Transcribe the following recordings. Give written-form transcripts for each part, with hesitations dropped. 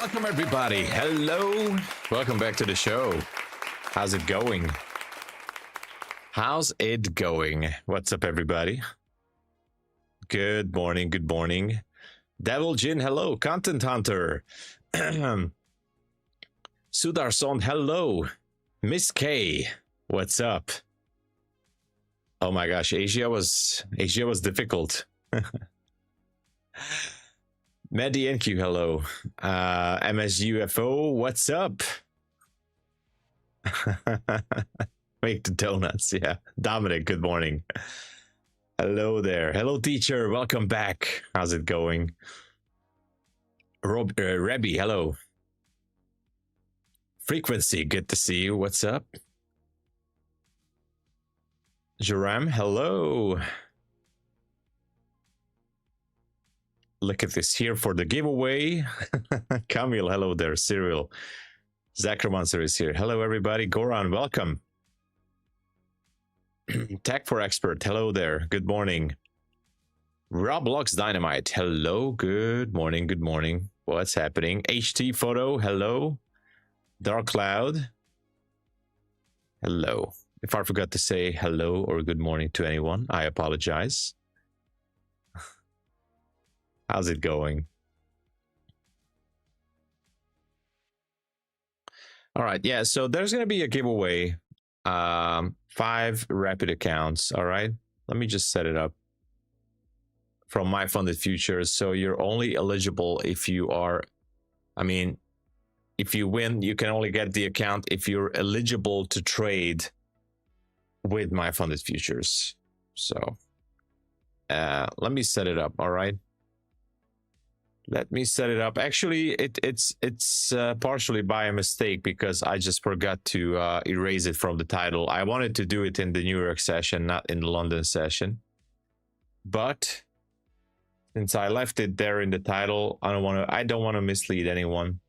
Welcome everybody. Hello. Welcome back to the show. How's it going? How's it going? What's up everybody? Good morning. Good morning. Devil Jin, hello. Content Hunter. Sudarson, hello. Miss K, what's up? Oh my gosh, Asia was difficult. Medi NQ, hello. MSUFO, what's up? Make the donuts, yeah. Dominic, good morning. Hello there. Hello, teacher. Welcome back. How's it going? Rebby, hello. Frequency, good to see you. What's up? Jerem, hello. Look at this here for the giveaway. Camille, hello there. Cyril. Zacromancer is here. Hello, everybody. Goran, welcome. Tech for Expert, hello there. Good morning. Roblox Dynamite, hello. Good morning. Good morning. What's happening? HT Photo, hello. Dark Cloud, hello. If I forgot to say hello or good morning to anyone, I apologize. How's it going? All right, yeah, so there's going to be a giveaway. 5 rapid accounts, all right? Let me just set it up. From MyFundedFutures, so you're only eligible if you are, if you win, you can only get the account if you're eligible to trade with MyFundedFutures. So let me set it up, all right? Let me set it up. Actually, it's partially by a mistake because I just forgot to erase it from the title. I wanted to do it in the New York session, not in the London session. But since I left it there in the title, I don't want to mislead anyone.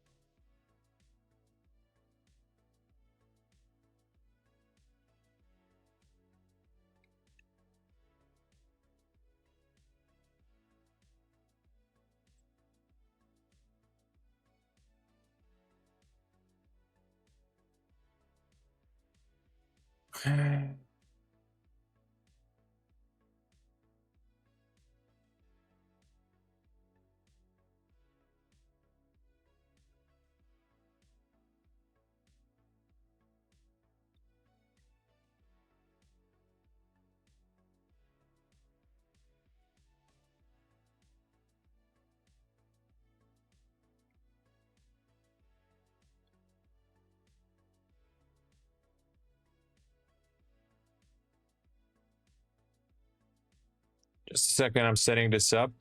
Just a second, I'm setting this up.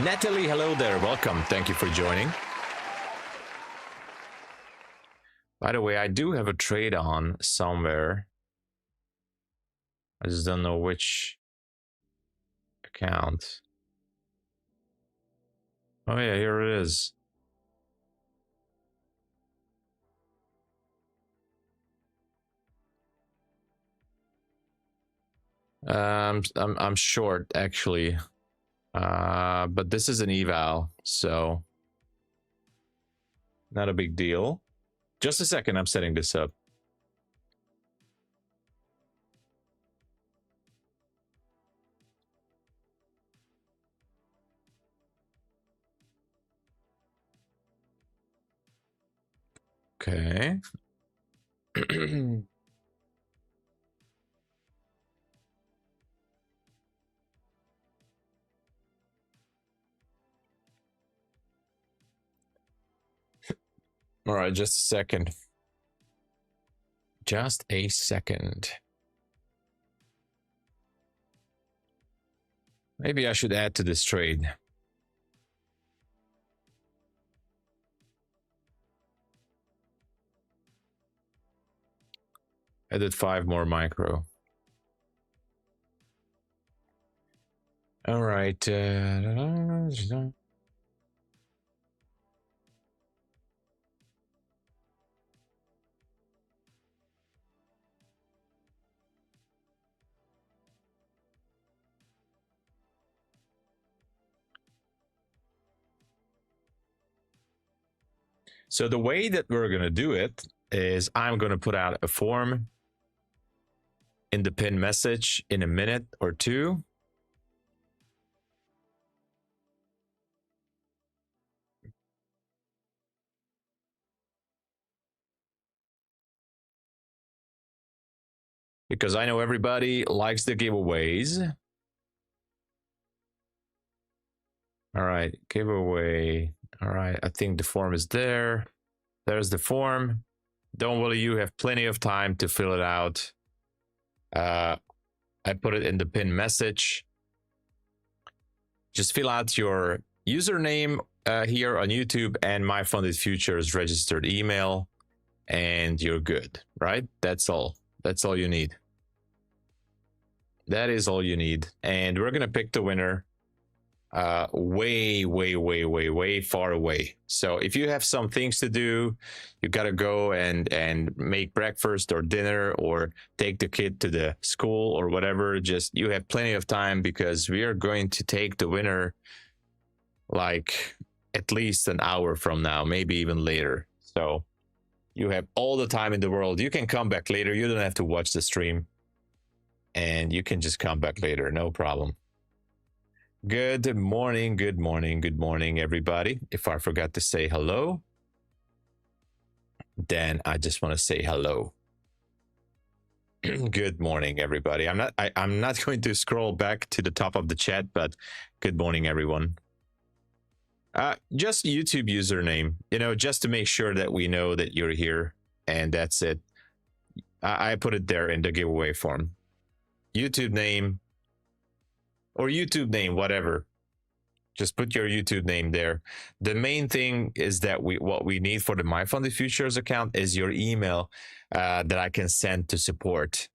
Natalie, hello there. Welcome. Thank you for joining. By the way, I do have a trade on somewhere. I just don't know which account. Oh yeah, here it is. I'm short actually. But this is an eval, so not a big deal. Just a second, I'm setting this up. Okay. All right, just a second. Just a second. Maybe I should add to this trade. Added 5 more micro. All right. So the way that we're going to do it is I'm going to put out a form in the pinned message in a minute or two. Because I know everybody likes the giveaways. All right, giveaway. All right, I think the form is there. There's the form. Don't worry, you have plenty of time to fill it out. I put it in the pinned message. Just fill out your username here on YouTube and MyFundedFutures registered email, and you're good, right? That's all. That's all you need. That is all you need. And we're gonna pick the winner way far away. So if you have some things to do, you gotta go and make breakfast or dinner or take the kid to the school or whatever, just you have plenty of time, because we are going to take the winner like at least an hour from now, maybe even later. So you have all the time in the world. You can come back later. You don't have to watch the stream, and you can just come back later, no problem. Good morning, everybody. If I forgot to say hello, then I just want to say hello. Good morning, everybody. I'm not going to scroll back to the top of the chat, but good morning, everyone. Just YouTube username, you know, just to make sure that we know that you're here, and that's it. I put it there in the giveaway form. YouTube name, or YouTube name, whatever. Just put your YouTube name there. The main thing is that what we need for the MyFundedFutures account is your email that I can send to support,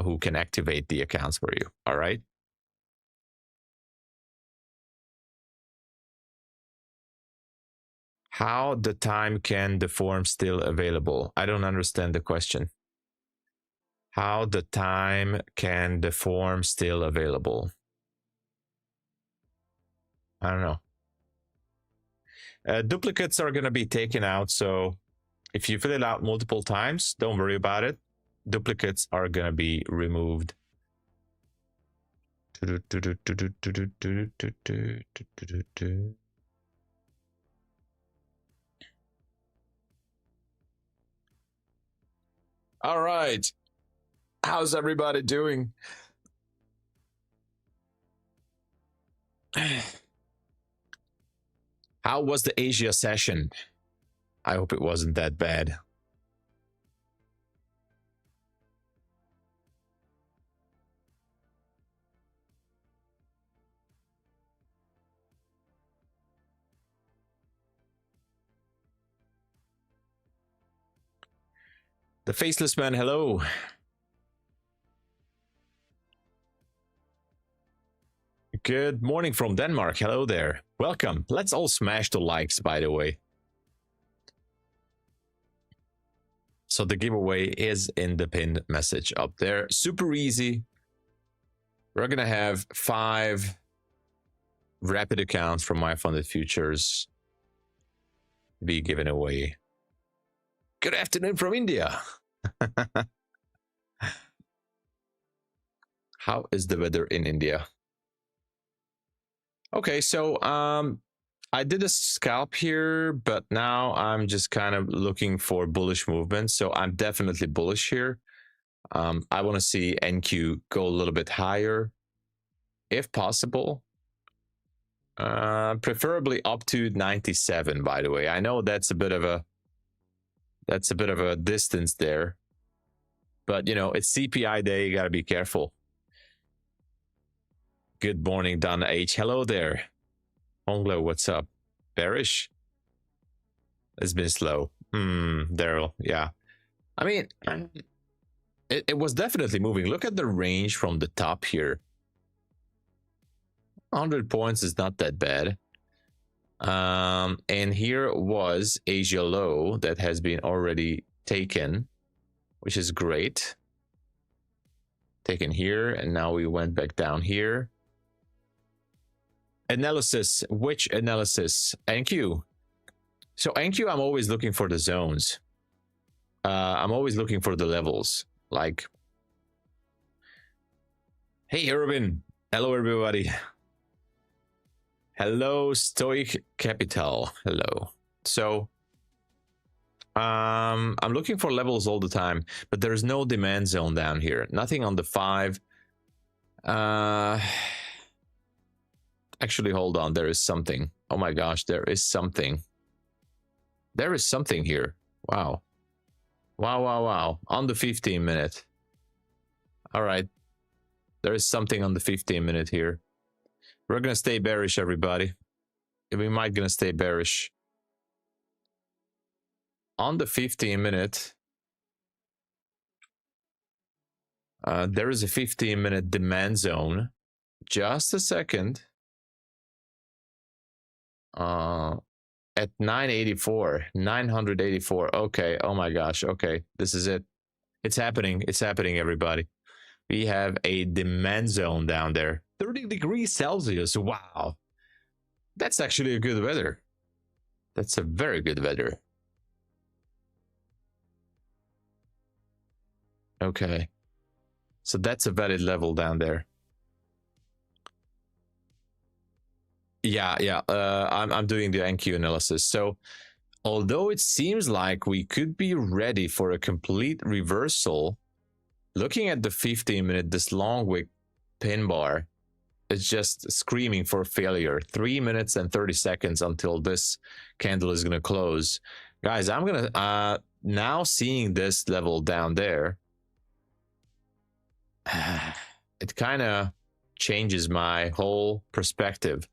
who can activate the accounts for you. All right. How the time can the form still available? I don't understand the question. How the time can the form still available? I don't know. Duplicates are going to be taken out. So if you fill it out multiple times, don't worry about it. Duplicates are going to be removed. All right. How's everybody doing? How was the Asia session? I hope it wasn't that bad. The Faceless Man, hello. Good morning from Denmark. Hello there. Welcome. Let's all smash the likes, by the way. So the giveaway is in the pinned message up there. Super easy. We're going to have 5 rapid accounts from MyFundedFutures be given away. Good afternoon from India. How is the weather in India? Okay, so I did a scalp here, but now I'm just kind of looking for bullish movement. So I'm definitely bullish here. I want to see NQ go a little bit higher, if possible. Preferably up to 97, by the way. I know that's a bit of a distance there. But you know, it's CPI day, you gotta be careful. Good morning, Donna H. Hello there. Honglo, what's up? Bearish? It's been slow. Daryl, yeah. I mean, it was definitely moving. Look at the range from the top here. 100 points is not that bad. And here was Asia low that has been already taken, which is great. Taken here, and now we went back down here. Analysis, which analysis? NQ. So NQ, I'm always looking for the zones. I'm always looking for the levels. Like, hey, Irvin. Hello, everybody. Hello, Stoic Capital. Hello. So, I'm looking for levels all the time, but there's no demand zone down here. Nothing on the 5. Actually, hold on. There is something. Oh my gosh, there is something. There is something here. Wow. Wow, wow, wow. On the 15-minute. All right. There is something on the 15-minute here. We're going to stay bearish, everybody. We might going to stay bearish. On the 15-minute, there is a 15-minute demand zone. Just a second. At 984. Okay. Oh my gosh. Okay. This is it. It's happening. It's happening, everybody. We have a demand zone down there. 30 degrees Celsius. Wow. That's actually a good weather. That's a very good weather. Okay. So that's a valid level down there. Yeah. I'm doing the NQ analysis. So although it seems like we could be ready for a complete reversal, looking at the 15-minute, this long wick pin bar is just screaming for failure. 3 minutes and 30 seconds until this candle is going to close. Guys, I'm going to now seeing this level down there. It kind of changes my whole perspective.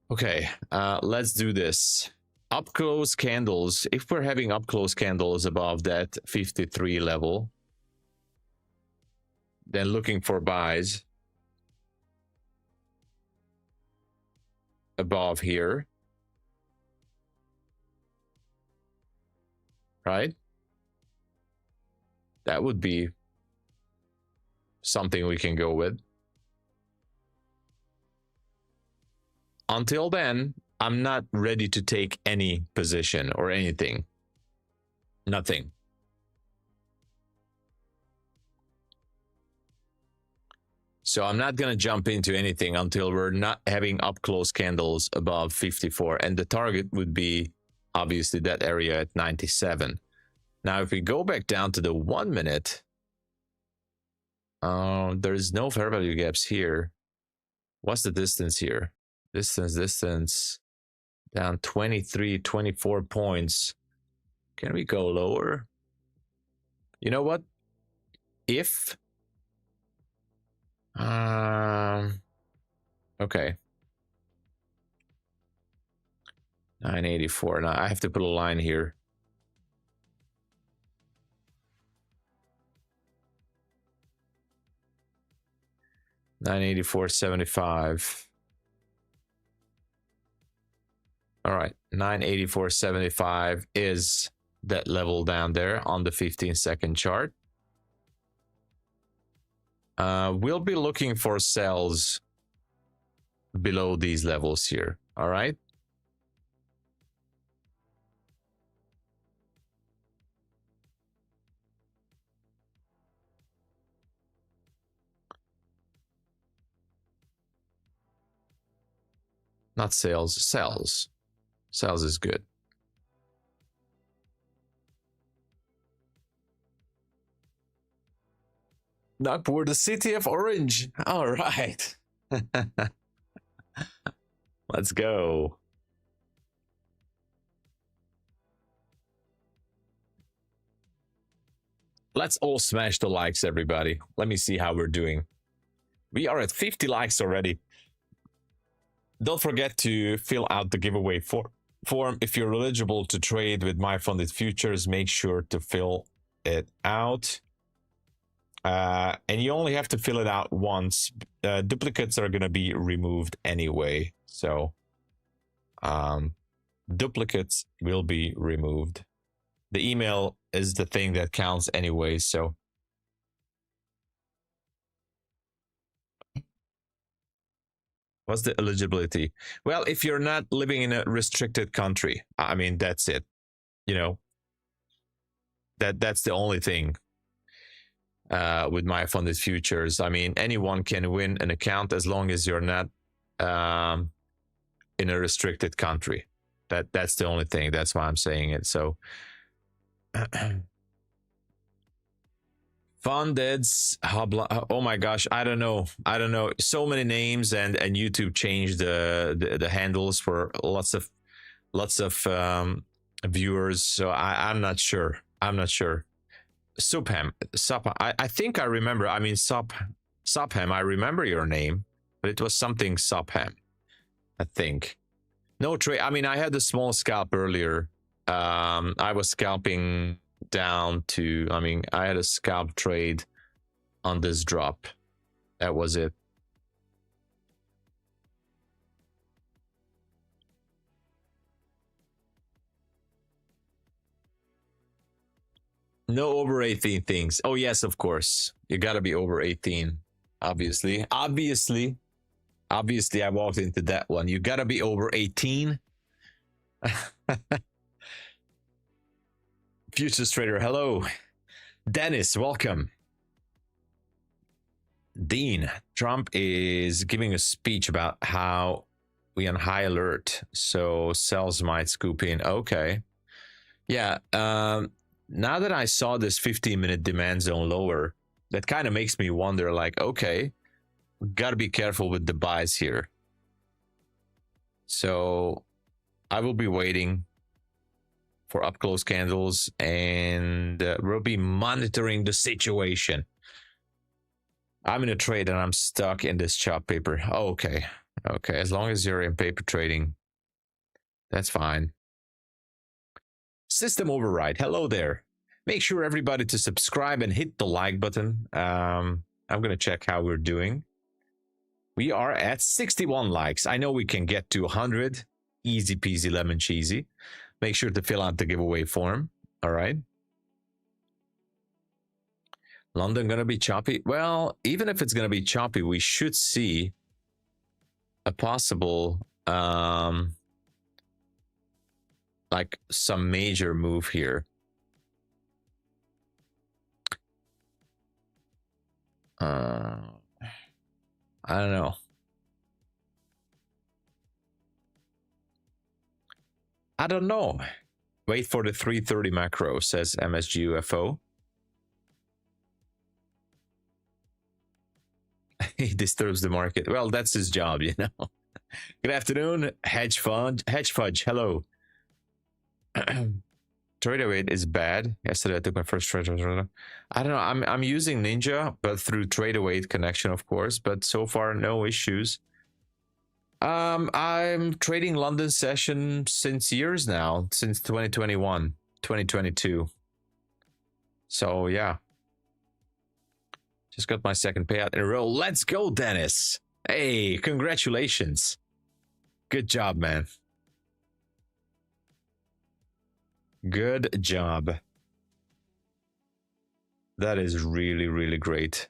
Okay, let's do this. Up close candles. If we're having up close candles above that 53 level, then looking for buys above here, right? That would be something we can go with. Until then, I'm not ready to take any position or anything. Nothing. So I'm not going to jump into anything until we're not having up close candles above 54. And the target would be obviously that area at 97. Now, if we go back down to the 1 minute, there's no fair value gaps here. What's the distance here? Distance down 23, 24 points. Can we go lower? You know what? If okay, 984. Now I have to put a line here. $984.75. All right, 984.75 is that level down there on the 15-second chart. We'll be looking for sells below these levels here. All right. Not sales, sells. Sells is good. Nagpur, the city of orange. All right. Let's go. Let's all smash the likes, everybody. Let me see how we're doing. We are at 50 likes already. Don't forget to fill out the giveaway form. If you're eligible to trade with MyFundedFutures, make sure to fill it out. And you only have to fill it out once. Duplicates are going to be removed anyway. So duplicates will be removed. The email is the thing that counts anyway. So What's the eligibility? Well, if you're not living in a restricted country, I mean, that's it. You know, that's the only thing with MyFundedFutures. I mean, anyone can win an account as long as you're not in a restricted country. That's the only thing. That's why I'm saying it. So Fundeds, oh my gosh, I don't know. So many names, and YouTube changed the handles for lots of viewers. So I'm not sure. Subham, I think I remember. I mean, Subham, I remember your name, but it was something Subham, I think. No trade. I mean, I had a small scalp earlier. I was scalping down to, I mean, I had a scalp trade on this drop. That was it. No over 18 things. Oh yes, of course. You gotta be over 18. Obviously. Obviously, I walked into that one. You gotta be over 18. Futures trader, hello. Dennis, welcome. Dean, Trump is giving a speech about how we on high alert, so sells might scoop in. Okay. Yeah, now that I saw this 15-minute demand zone lower, that kind of makes me wonder, like, okay, gotta be careful with the buys here. So I will be waiting for up close candles, and we'll be monitoring the situation. I'm in a trade and I'm stuck in this chop paper. Oh, okay. As long as you're in paper trading, that's fine. System override, hello there. Make sure everybody to subscribe and hit the like button. I'm gonna check how we're doing. We are at 61 likes. I know we can get to 100. Easy peasy lemon cheesy. Make sure to fill out the giveaway form. All right. London gonna be choppy. Well, even if it's gonna be choppy, we should see a possible like some major move here. I don't know. Wait for the 330 macro, says MSGUFO. He disturbs the market. Well, that's his job, you know. Good afternoon, Hedge Fudge, hello. Trader weight is bad. Yesterday I took my first trade. I don't know. I'm using Ninja, but through trader weight connection, of course. But so far, no issues. I'm trading London session since years now, since 2021, 2022. So yeah, just got my second payout in a row. Let's go, Dennis. Hey, congratulations. Good job, man. Good job. That is really, really great.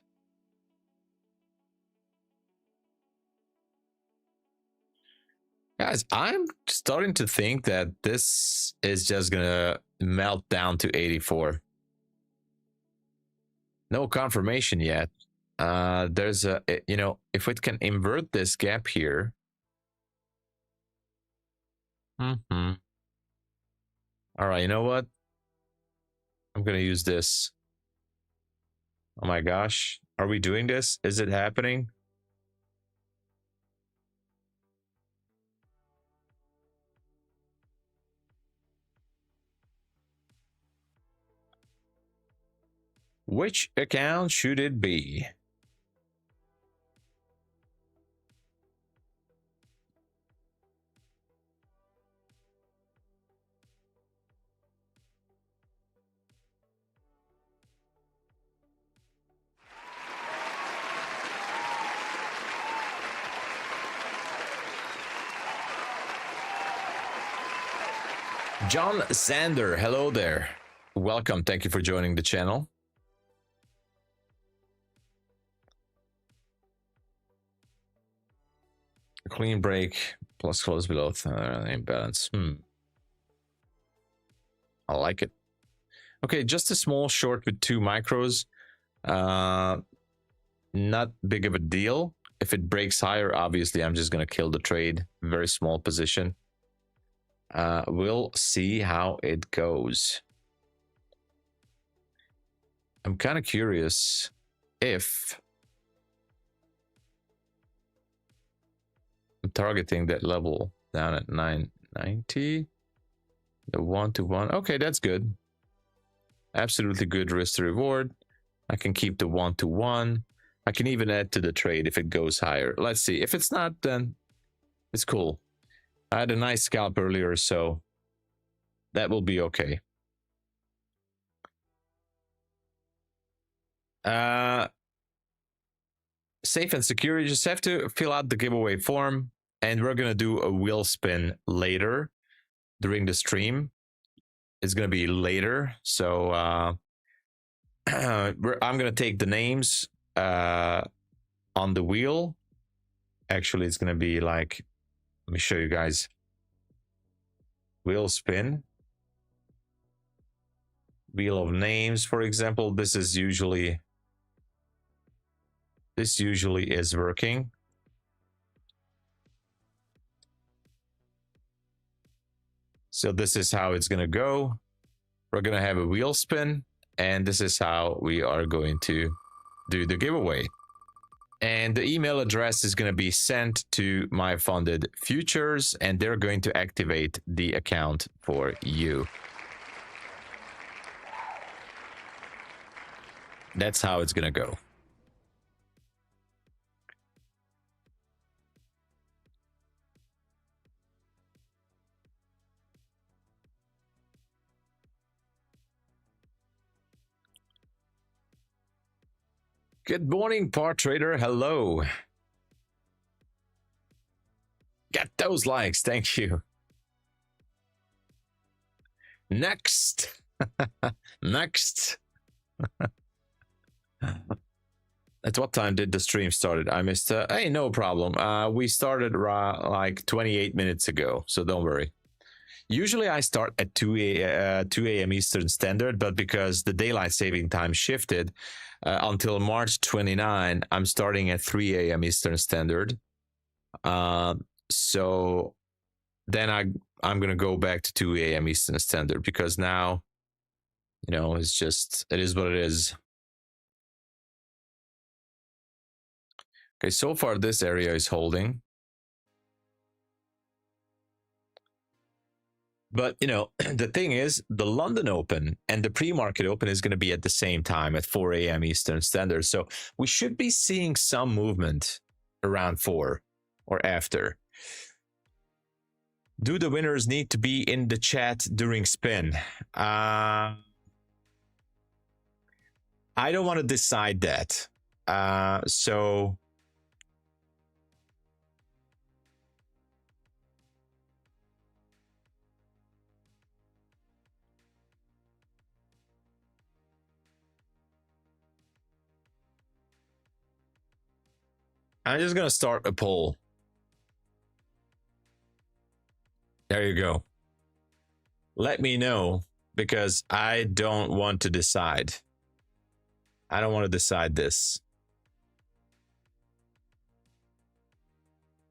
Guys, I'm starting to think that this is just gonna melt down to 84. No confirmation yet. There's a, you know, if it can invert this gap here. All right, you know what? I'm gonna use this. Oh my gosh, are we doing this? Is it happening? Which account should it be? John Sander, hello there. Welcome. Thank you for joining the channel. Clean break plus close below imbalance. I like it. Okay, just a small short with 2 micros. Not big of a deal. If it breaks higher, obviously I'm just going to kill the trade. Very small position. We'll see how it goes. I'm kind of curious if I'm targeting that level down at 990. The 1-to-1. Okay, that's good. Absolutely good risk to reward. I can keep the 1-to-1. I can even add to the trade if it goes higher. Let's see. If it's not, then it's cool. I had a nice scalp earlier, so that will be okay. Safe and secure. You just have to fill out the giveaway form, and we're going to do a wheel spin later during the stream. It's going to be later, so I'm going to take the names on the wheel. Actually, it's going to be like, let me show you guys. Wheel spin. Wheel of names, for example. This usually is working. So this is how it's going to go. We're going to have a wheel spin, and this is how we are going to do the giveaway. And the email address is going to be sent to MyFundedFutures, and they're going to activate the account for you. That's how it's going to go. Good morning, Part Trader. Hello. Get those likes. Thank you. Next. Next. At what time did the stream started? I missed. Hey, no problem. We started like 28 minutes ago, so don't worry. Usually I start at 2 a.m. Eastern Standard, but because the daylight saving time shifted until March 29, I'm starting at 3 a.m. Eastern Standard. So then I'm going to go back to 2 a.m. Eastern Standard, because now, you know, it is what it is. Okay, so far this area is holding. But, you know, the thing is, the London Open and the pre-market open is going to be at the same time at 4 a.m. Eastern Standard. So we should be seeing some movement around 4 or after. Do the winners need to be in the chat during spin? I don't want to decide that. So... I'm just going to start a poll. There you go. Let me know, because I don't want to decide. I don't want to decide this.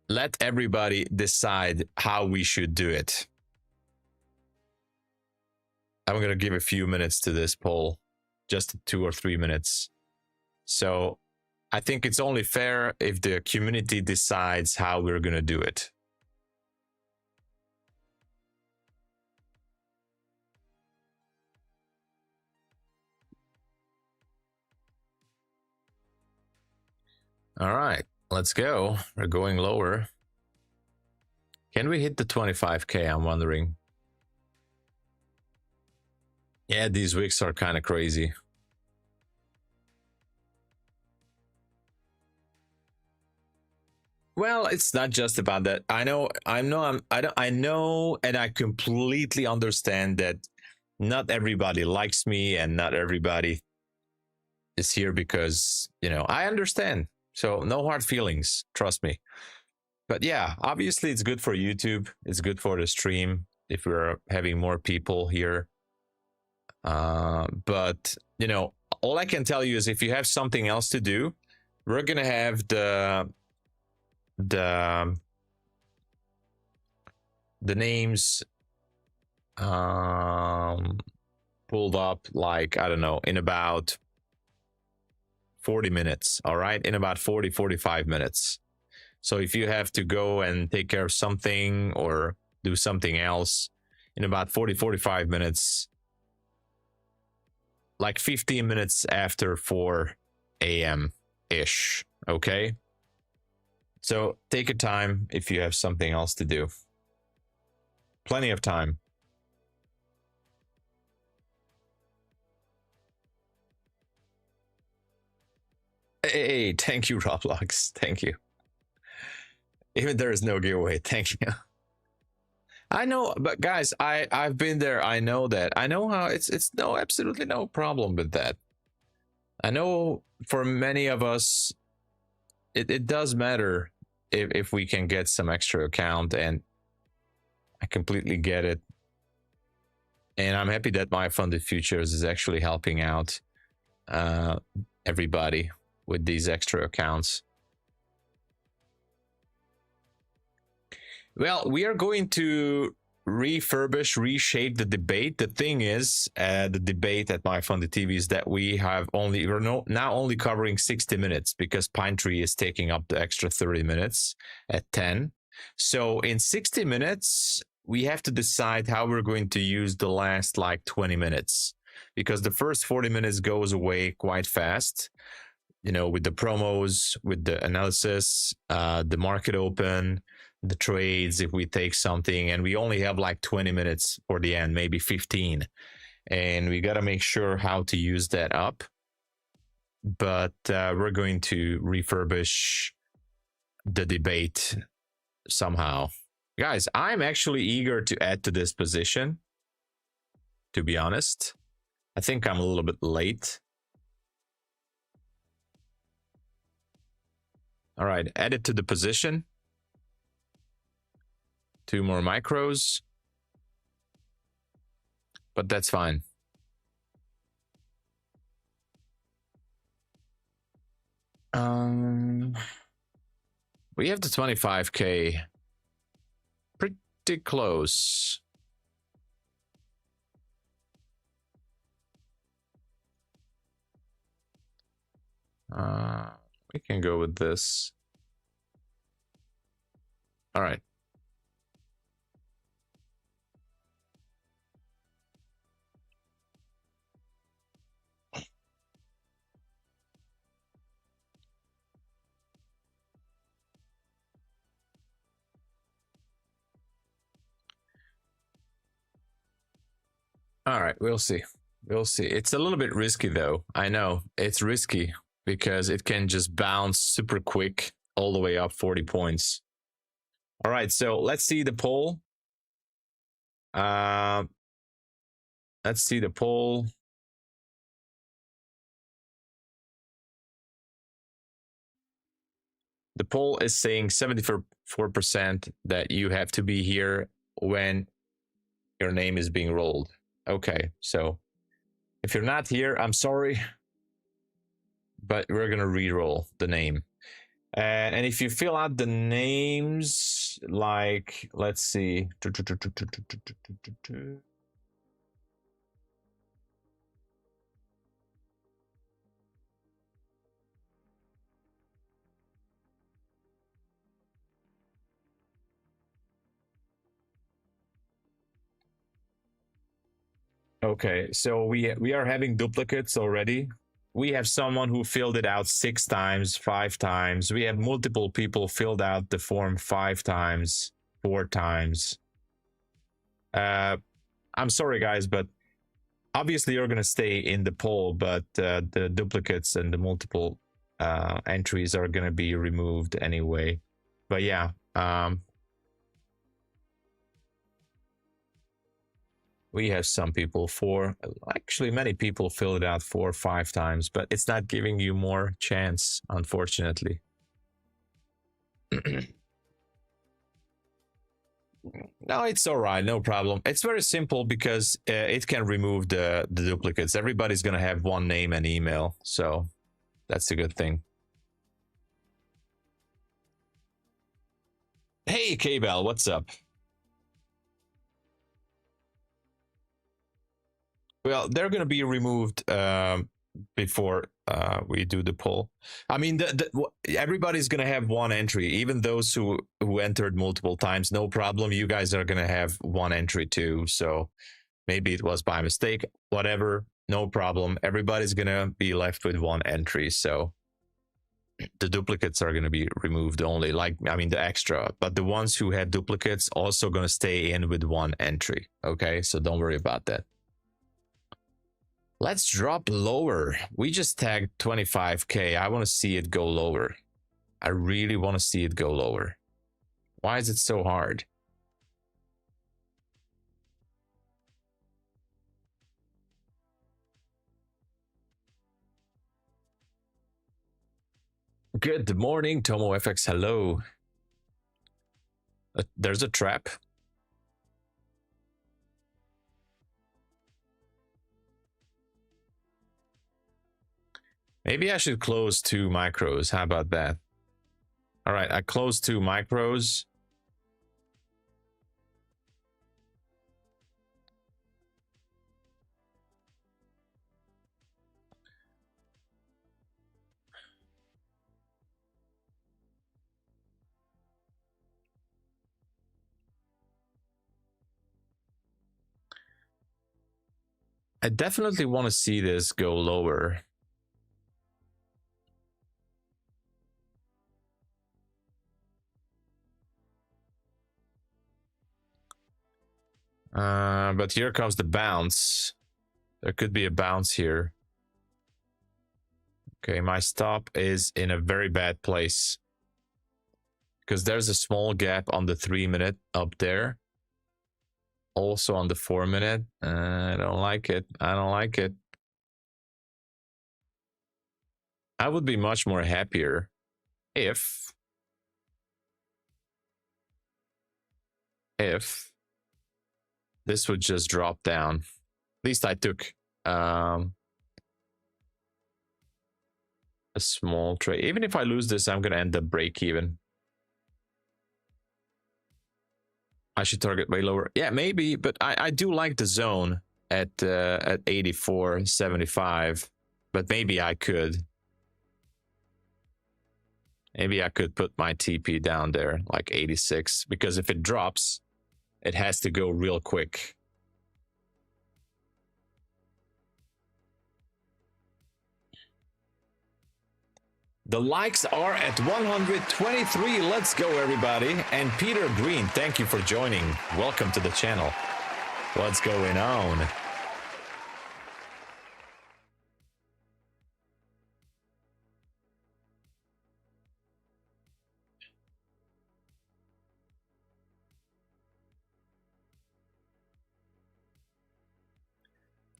Let everybody decide how we should do it. I'm going to give a few minutes to this poll, just 2 or 3 minutes. So I think it's only fair if the community decides how we're going to do it. All right, let's go. We're going lower. Can we hit the 25K? I'm wondering. Yeah, these wicks are kind of crazy. Well, it's not just about that. I know, and I completely understand that not everybody likes me, and not everybody is here because, you know, I understand. So no hard feelings, trust me. But yeah, obviously it's good for YouTube. It's good for the stream if we're having more people here. But you know, all I can tell you is if you have something else to do, we're gonna have the names pulled up, like, I don't know, in about 40 minutes. All right, in about 45 minutes. So if you have to go and take care of something or do something else in about 45 minutes, like 15 minutes after 4 a.m. ish. Okay, so take your time if you have something else to do. Plenty of time. Hey, thank you, Roblox. Thank you. Even there is no giveaway. Thank you. I know, but guys, I've been there. I know that. I know how it's no, absolutely no problem with that. I know for many of us, it does matter if we can get some extra account, and I completely get it. And I'm happy that MyFundedFutures is actually helping out everybody with these extra accounts. Well, we are going to reshape the debate. The thing is, the debate at MyFunded TV is that we're now only covering 60 minutes because Pine Tree is taking up the extra 30 minutes at 10. So in 60 minutes, we have to decide how we're going to use the last like 20 minutes, because the first 40 minutes goes away quite fast, you know, with the promos, with the analysis, the market open, the trades, if we take something, and we only have like 20 minutes for the end, maybe 15, and we got to make sure how to use that up. But we're going to refurbish the debate somehow. Guys, I'm actually eager to add to this position, to be honest. I think I'm a little bit late. All right, add it to the position. 2 more micros, but that's fine. We have the 25K pretty close. We can go with this. All right. All right, we'll see. We'll see. It's a little bit risky though. I know it's risky because it can just bounce super quick all the way up 40 points. All right, so let's see the poll. Let's see the poll. The poll is saying 74% that you have to be here when your name is being rolled. Okay, so if you're not here, I'm sorry, but we're gonna re-roll the name. And if you fill out the names, like, let's see. Okay, so we are having duplicates already. We have someone who filled it out 6 times, 5 times. We have multiple people filled out the form 5 times, 4 times. I'm sorry, guys, but obviously you're going to stay in the poll, but the duplicates and the multiple entries are going to be removed anyway. But yeah, we have some people actually many people fill it out 4 or 5 times, but it's not giving you more chance, unfortunately. No, it's all right, no problem. It's very simple because it can remove the duplicates. Everybody's gonna have one name and email, so that's a good thing. Hey, K-Bell, what's up? Well, they're gonna be removed before we do the poll. I mean, everybody's gonna have one entry, even those who entered multiple times. No problem. You guys are gonna have one entry too. So maybe it was by mistake. Whatever, no problem. Everybody's gonna be left with one entry. So the duplicates are gonna be removed only. Like, I mean, the extra, but the ones who had duplicates also gonna stay in with one entry. Okay, so don't worry about that. Let's drop lower. We just tagged 25K. I want to see it go lower. I really want to see it go lower. Why is it so hard? Good morning, TOMOFX. Hello. There's a trap. Maybe I should close 2 micros. How about that? All right, I closed 2 micros. I definitely want to see this go lower. But here comes the bounce. There could be a bounce here. Okay, my stop is in a very bad place because there's a small gap on the 3-minute up there. Also on the 4-minute. I don't like it. I don't like it. I would be much more happier if this would just drop down. At least I took a small trade. Even if I lose this, I'm gonna end up break even. I should target way lower. Yeah, maybe, but I do like the zone at 84.75. But maybe I could. Maybe I could put my TP down there, like 86, because if it drops, it has to go real quick. The likes are at 123. Let's go, everybody. And Peter Green, thank you for joining. Welcome to the channel. What's going on?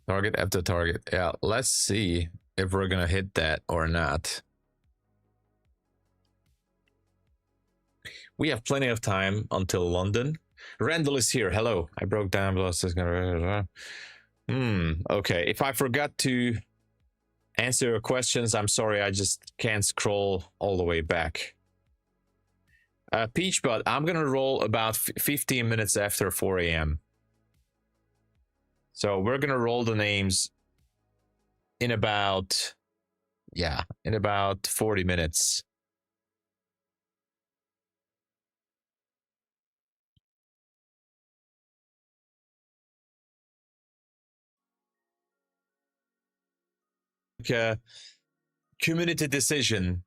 Target after target. Yeah, let's see if we're gonna hit that or not. We have plenty of time until London. Randall is here. Hello. I broke down. Okay. If I forgot to answer your questions, I'm sorry. I just can't scroll all the way back. Peachbud, I'm gonna roll about 15 minutes after 4 a.m. So we're gonna roll the names in about 40 minutes. A community decision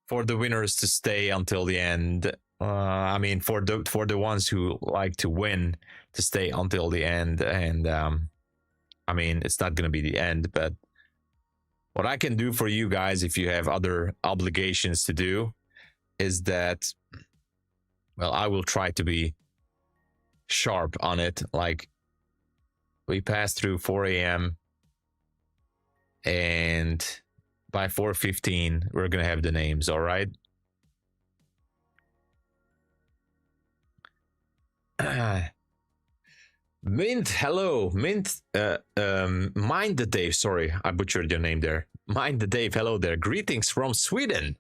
for the winners to stay until the end. I mean, for the ones who like to win, to stay until the end. And I mean, it's not gonna be the end, but what I can do for you guys, if you have other obligations to do, is that, well, I will try to be sharp on it. Like, we pass through 4 a.m. and by 4:15 we're gonna have the names. All right. Mint, hello. Mint, Mind the Dave. Sorry, I butchered your name there. Mind the Dave, hello there. Greetings from Sweden.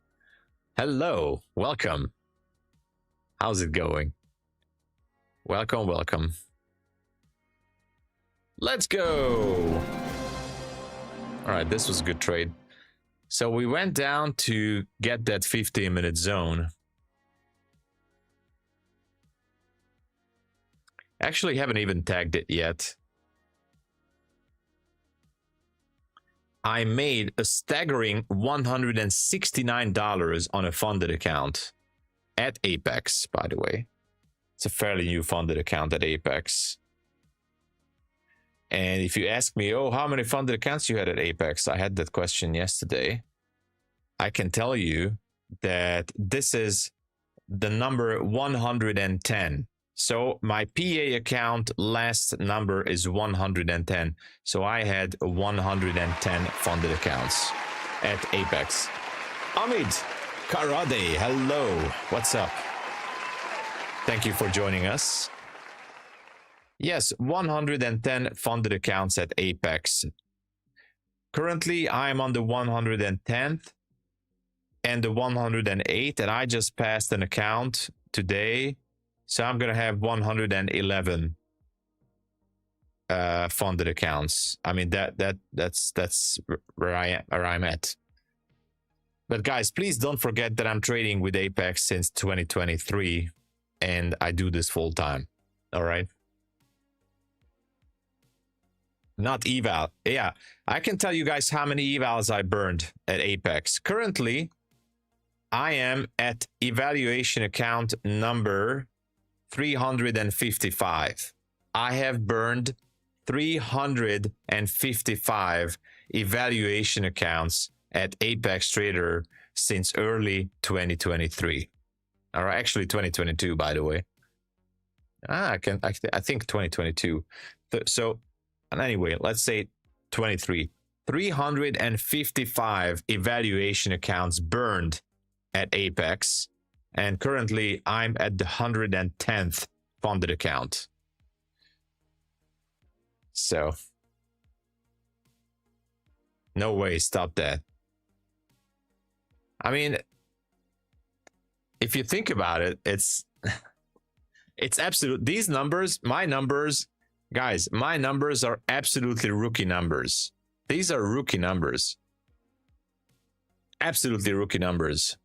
Hello, welcome. How's it going? Welcome, welcome. Let's go. All right, this was a good trade. So we went down to get that 15-minute zone. Actually, haven't even tagged it yet. I made a staggering $169 on a funded account at Apex, by the way. It's a fairly new funded account at Apex. And if you ask me, oh, how many funded accounts you had at Apex? I had that question yesterday. I can tell you that this is the number 110. So my PA account last number is 110. So I had 110 funded accounts at Apex. Amit Karade, hello. What's up? Thank you for joining us. Yes, 110 funded accounts at Apex. Currently, I'm on the 110th and the 108, and I just passed an account today. So I'm going to have 111 funded accounts. I mean, that's where I'm at. But guys, please don't forget that I'm trading with Apex since 2023 and I do this full time. All right. Not eval. Yeah, I can tell you guys how many evals I burned at Apex. Currently, I am at evaluation account number 355. I have burned 355 evaluation accounts at Apex Trader since early 2023. Or actually 2022, by the way. I think 2022. So anyway, let's say 23. 355 evaluation accounts burned at Apex. And currently, I'm at the 110th funded account. So, no way, stop that. I mean, if you think about it, it's absolute. These numbers, my numbers, guys, my numbers are absolutely rookie numbers. These are rookie numbers. Absolutely rookie numbers.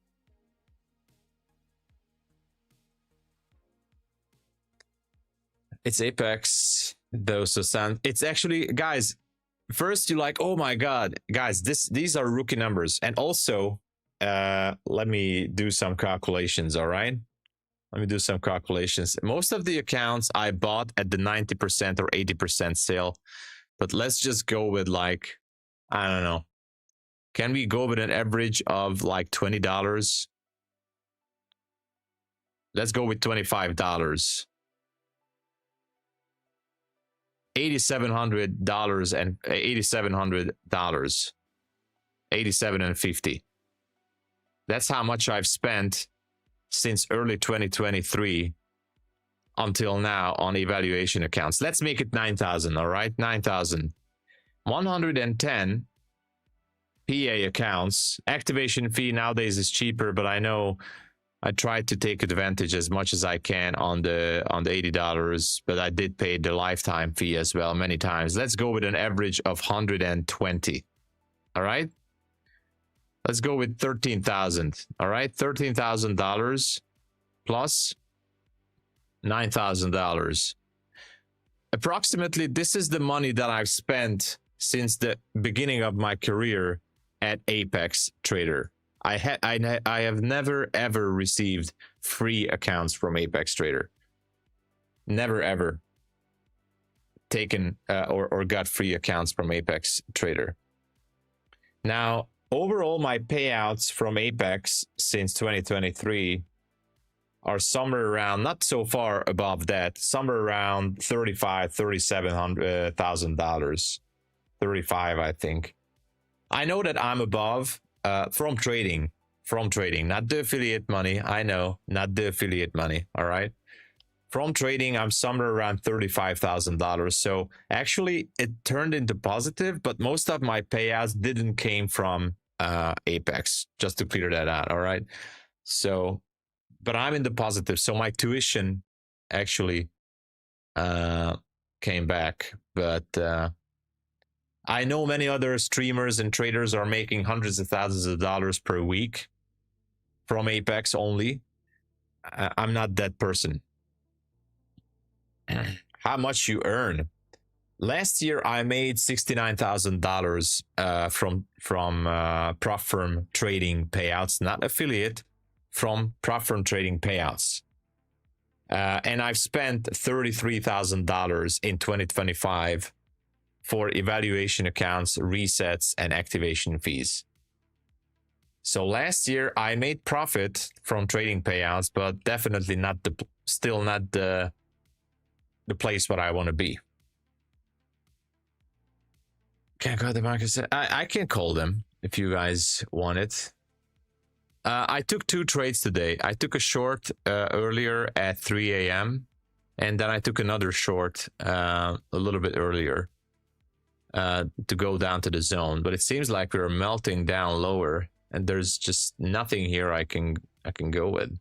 It's Apex, those are it's actually, guys, first you're like, oh my God, guys, these are rookie numbers. And also, let me do some calculations, all right? Let me do some calculations. Most of the accounts I bought at the 90% or 80% sale, but let's just go with like, I don't know. Can we go with an average of like $20? Let's go with $25. $8,700 and $8,700, $87.50. That's how much I've spent since early 2023 until now on evaluation accounts. Let's make it 9,000. All right, 9,000. 110 PA accounts. Activation fee nowadays is cheaper, but I know I tried to take advantage as much as I can on the $80, but I did pay the lifetime fee as well many times. Let's go with an average of 120. All right. Let's go with 13,000. All right, $13,000 plus $9,000. Approximately, this is the money that I've spent since the beginning of my career at Apex Trader. I have never ever received free accounts from Apex Trader. Never ever taken or got free accounts from Apex Trader. Now, overall, my payouts from Apex since 2023 are somewhere around, not so far above that, somewhere around $37,000, 35, I think. I know that I'm above from trading, not the affiliate money. I know, not the affiliate money. All right. From trading, I'm somewhere around $35,000. So actually it turned into positive, but most of my payouts didn't came from Apex, just to clear that out. All right. So, but I'm in the positive. So my tuition actually came back. But I know many other streamers and traders are making hundreds of thousands of dollars per week from Apex only. I'm not that person. How much you earn? Last year, I made $69,000 from prop firm trading payouts, not affiliate, from prop firm trading payouts. And I've spent $33,000 in 2025 for evaluation accounts, resets, and activation fees. So last year, I made profit from trading payouts, but definitely not still not the place where I want to be. Can't call the market. I can call them if you guys want it. I took 2 trades today. I took a short earlier at 3 a.m. and then I took another short a little bit earlier to go down to the zone. But it seems like we're melting down lower, and there's just nothing here I can go with.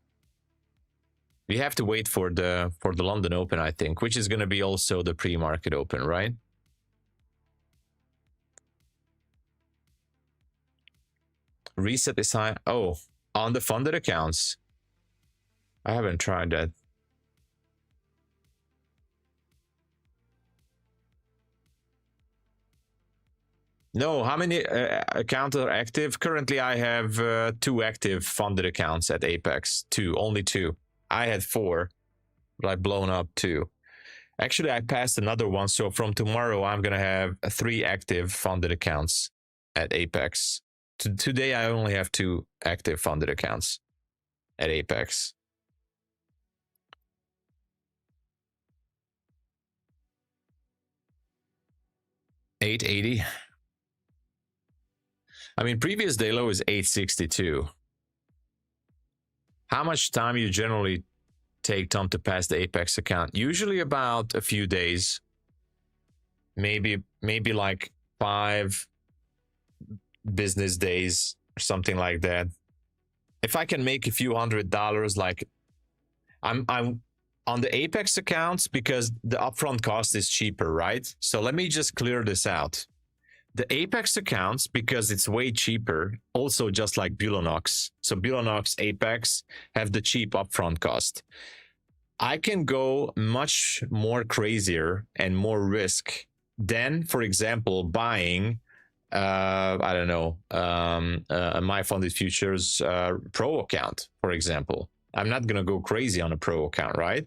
We have to wait for the London Open, I think, which is going to be also the pre-market open, right? Reset is high. Oh, on the funded accounts. I haven't tried that. No, how many accounts are active? Currently, I have 2 active funded accounts at Apex. 2, only 2. I had 4, but I've blown up 2. Actually, I passed another one. So from tomorrow, I'm going to have 3 active funded accounts at Apex. Today, I only have 2 active funded accounts at Apex. $880. I mean, previous day low is 862. How much time you generally take, Tom, to pass the Apex account? Usually about a few days. Maybe like 5 business days or something like that. If I can make a few $100, like I'm on the Apex accounts, because the upfront cost is cheaper, right? So let me just clear this out. The Apex accounts, because it's way cheaper, also just like Bulenox. So Bulenox, Apex have the cheap upfront cost. I can go much more crazier and more risk than, for example, buying, I don't know, a MyFundedFutures Pro account, for example. I'm not going to go crazy on a Pro account, right?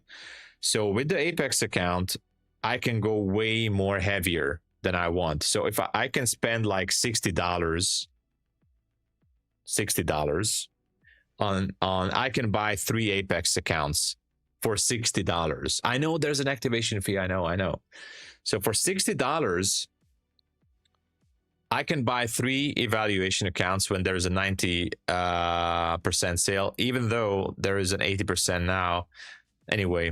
So with the Apex account, I can go way more heavier than I want. So if I can spend like $60 on I can buy 3 Apex accounts for $60. I know there's an activation fee. I know. So for $60, I can buy 3 evaluation accounts when there's a 90% sale, even though there is an 80% now. Anyway,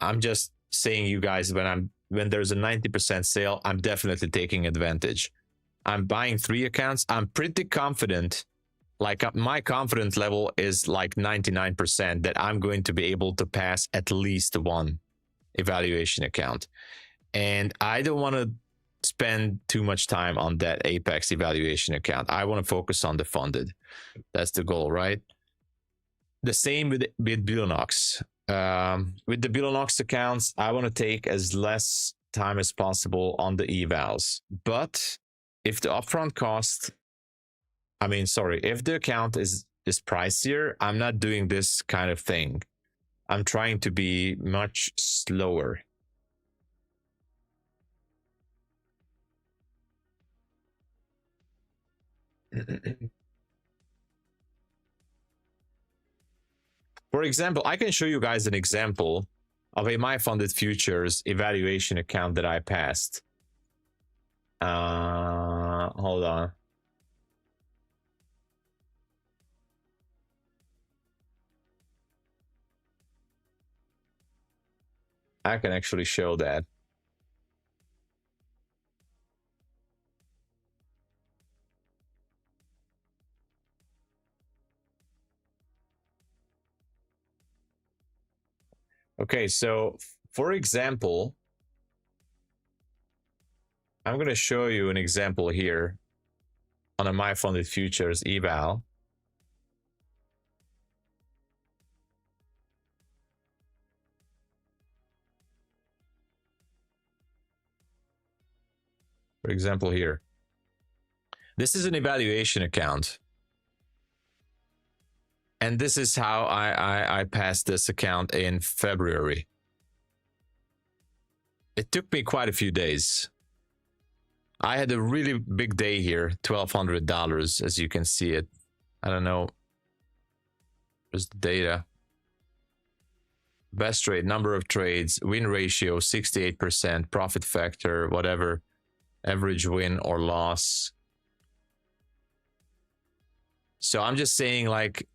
I'm just saying, you guys, when there's a 90% sale, I'm definitely taking advantage. I'm buying 3 accounts. I'm pretty confident, like my confidence level is like 99% that I'm going to be able to pass at least 1 evaluation account. And I don't want to spend too much time on that Apex evaluation account. I want to focus on the funded. That's the goal, right? The same with Bulenox. With the Bulenox accounts, I want to take as less time as possible on the evals. But if the upfront cost, if the account is pricier, I'm not doing this kind of thing. I'm trying to be much slower. For example, I can show you guys an example of a MyFundedFutures evaluation account that I passed. Hold on. I can actually show that. Okay, so for example, I'm going to show you an example here on a MyFundedFutures eval. For example here, this is an evaluation account. And this is how I passed this account in February. It took me quite a few days. I had a really big day here, $1,200, as you can see it. I don't know. There's the data. Best trade, number of trades, win ratio, 68%, profit factor, whatever, average win or loss. So I'm just saying, like,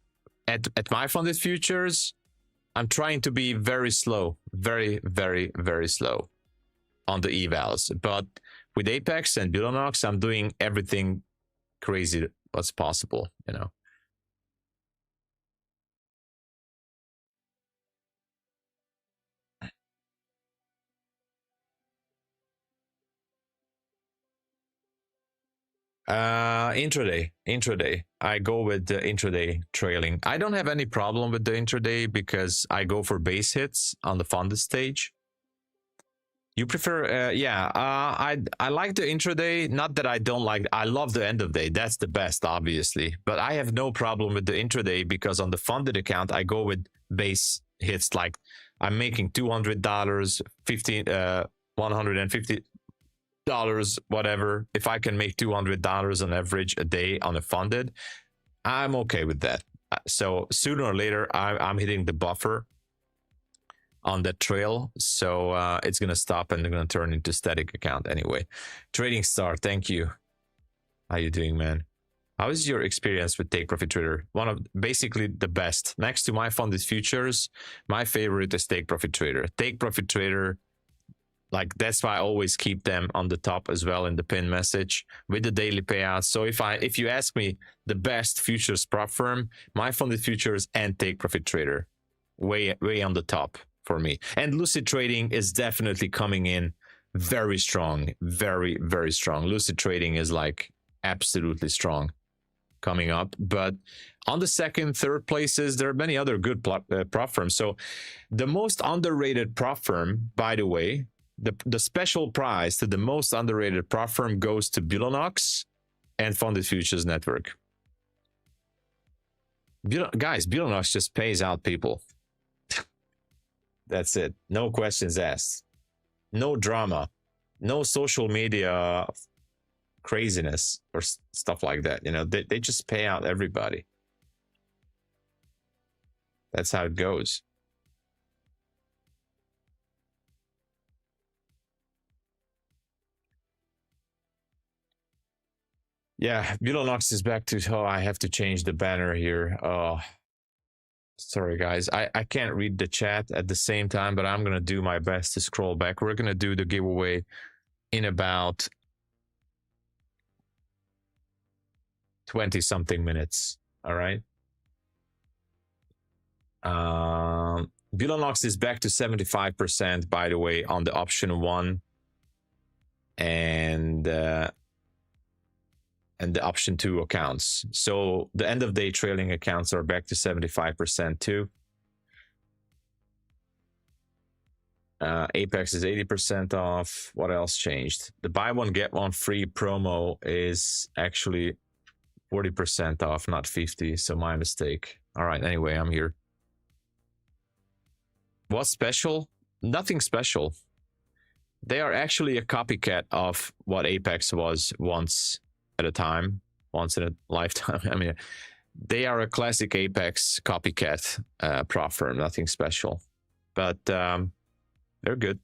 at MyFundedFutures, I'm trying to be very slow, very, very, very slow on the evals. But with Apex and Bulenox, I'm doing everything crazy what's possible, you know. Intraday. I go with the intraday trailing. I don't have any problem with the intraday because I go for base hits on the funded stage. You prefer, yeah, I like the intraday. Not that I don't like, I love the end of day. That's the best, obviously. But I have no problem with the intraday because on the funded account, I go with base hits. Like I'm making $200, $150, whatever. If I can make $200 on average a day on a funded, I'm okay with that. So sooner or later, I'm hitting the buffer on that trail, so it's gonna stop and gonna turn into static account anyway. Trading Star, thank you. How you doing, man? How is your experience with Take Profit Trader? One of basically the best. Next to MyFundedFutures, my favorite is Take Profit Trader. Take Profit Trader, like that's why I always keep them on the top as well in the pin message with the daily payouts. So if you ask me the best futures prop firm, MyFundedFutures and Take Profit Trader, way on the top for me. And Lucid Trading is definitely coming in very strong, very, very strong. Lucid Trading is like absolutely strong coming up. But on the second, third places, there are many other good prop firms. So the most underrated prop firm, by the way, the special prize to the most underrated prop firm goes to Bulenox and Funded Futures Network. Guys, Bulenox just pays out people. That's it. No questions asked. No drama. No social media craziness or stuff like that. You know, they just pay out everybody. That's how it goes. Yeah, Bulenox is back to, oh, I have to change the banner here. Oh, sorry, guys. I can't read the chat at the same time, but I'm going to do my best to scroll back. We're going to do the giveaway in about 20-something minutes. All right. Bulenox is back to 75%, by the way, on the option 1 and the option 2 accounts. So the end of day trailing accounts are back to 75% too. Apex is 80% off. What else changed? The buy one get one free promo is actually 40% off, not 50. So my mistake. All right. Anyway, I'm here. What's special? Nothing special. They are actually a copycat of what Apex was once at a time, once in a lifetime. I mean, they are a classic Apex copycat prop firm, nothing special, but they're good.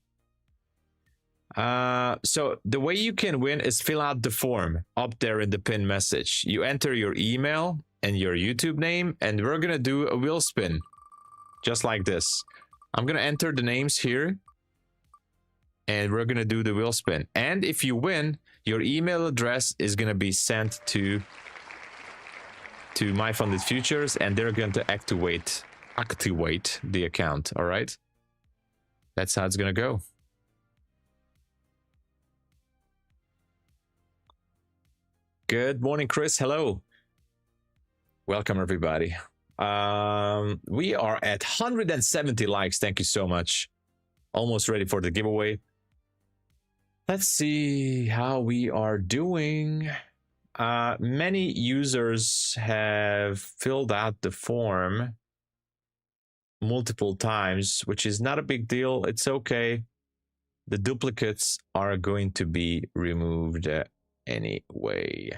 So the way you can win is fill out the form up there in the pin message. You enter your email and your YouTube name, and we're gonna do a wheel spin just like this. I'm gonna enter the names here and we're going to do the wheel spin. And if you win, your email address is going to be sent to MyFundedFutures, and they're going to activate the account. All right, that's how it's going to go. Good morning, Chris. Hello. Welcome, everybody. We are at 170 likes. Thank you so much. Almost ready for the giveaway. Let's see how we are doing. Many users have filled out the form multiple times, which is not a big deal. It's okay. The duplicates are going to be removed anyway.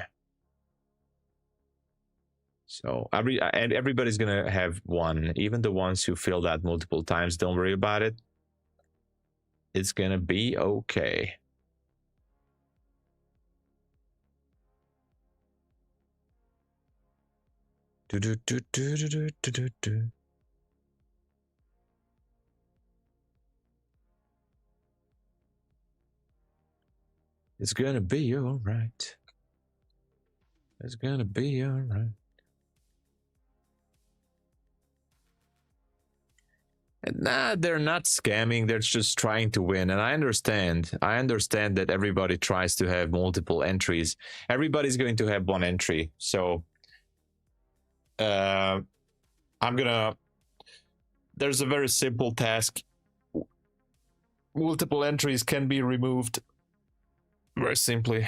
So and everybody's gonna have one, even the ones who filled out multiple times. Don't worry about it. It's gonna be okay. It's gonna be all right. It's gonna be all right. Nah, they're not scamming. They're just trying to win. And I understand that everybody tries to have multiple entries. Everybody's going to have one entry. So there's a very simple task. Multiple entries can be removed very simply.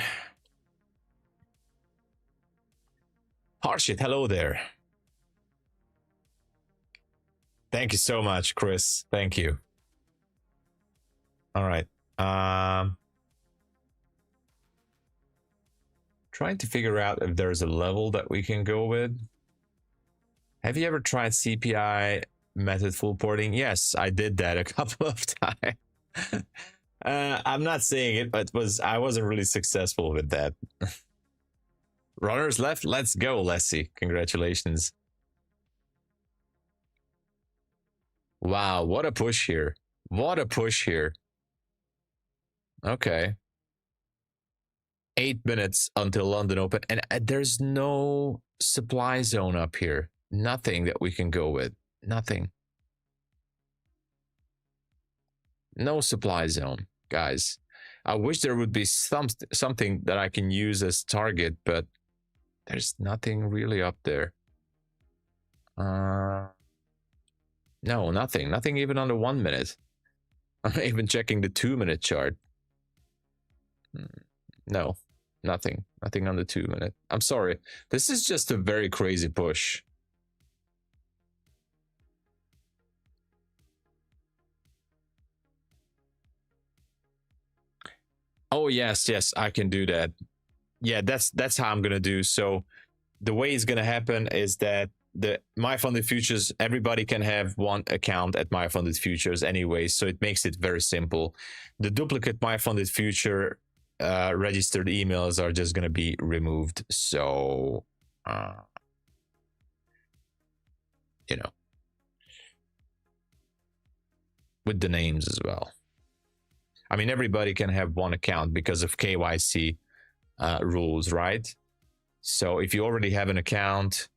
Harshit, hello there. Thank you so much, Chris. Thank you. All right. Trying to figure out if there's a level that we can go with. Have you ever tried CPI method full porting? Yes, I did that a couple of times. I'm not saying it, but I wasn't really successful with that. Runners left. Let's go, Leslie. Congratulations. Wow, what a push here. What a push here. Okay. 8 minutes until London Open. And there's no supply zone up here. Nothing that we can go with. Nothing. No supply zone, guys. I wish there would be something that I can use as target, but there's nothing really up there. No, nothing. Nothing even on the 1 minute. I'm even checking the 2-minute chart. No, nothing. Nothing on the 2 minute. I'm sorry. This is just a very crazy push. Oh, yes, I can do that. Yeah, that's how I'm gonna do. So the way it's gonna happen is that the MyFundedFutures, everybody can have one account at MyFundedFutures anyway, so it makes it very simple. The duplicate MyFundedFuture registered emails are just gonna be removed. So you know, with the names as well. I mean, everybody can have one account because of KYC rules, right? So if you already have an account,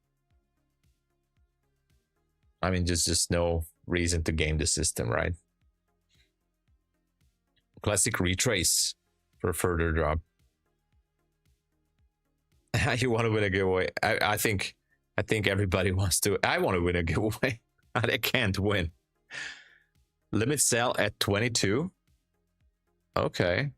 I mean, just no reason to game the system, right? Classic retrace for a further drop. You want to win a giveaway? I think everybody wants to. I want to win a giveaway. I can't win. Limit sell at 22. Okay.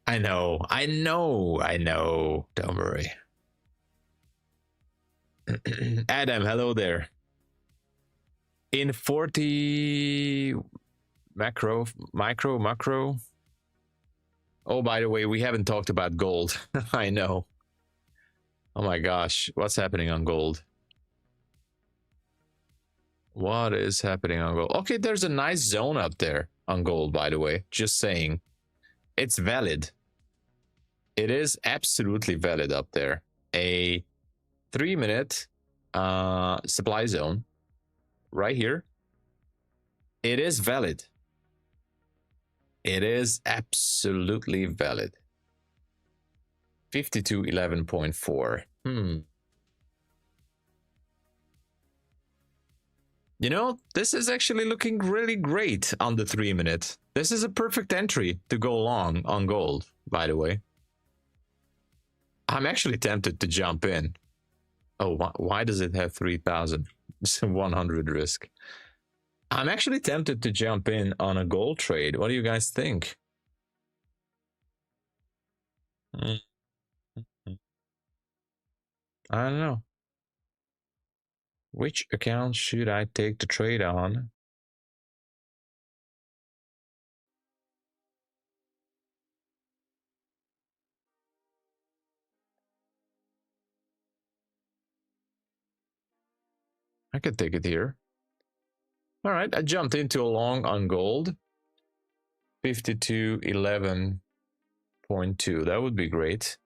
I know. Don't worry. Adam, hello there. In 40 macro. Oh, by the way, we haven't talked about gold. I know. Oh my gosh, what's happening on gold? What is happening on gold? Okay, there's a nice zone up there on gold, by the way. Just saying. It's valid. It is absolutely valid up there. A 3-minute supply zone right here. It is valid. It is absolutely valid. 5211.4. You know, this is actually looking really great on the 3-minute. This is a perfect entry to go long on gold, by the way. I'm actually tempted to jump in. Oh, why does it have 3,000? It's a 100 risk. I'm actually tempted to jump in on a gold trade. What do you guys think? I don't know. Which account should I take the trade on? I could take it here. All right, I jumped into a long on gold. 5211.2. That would be great.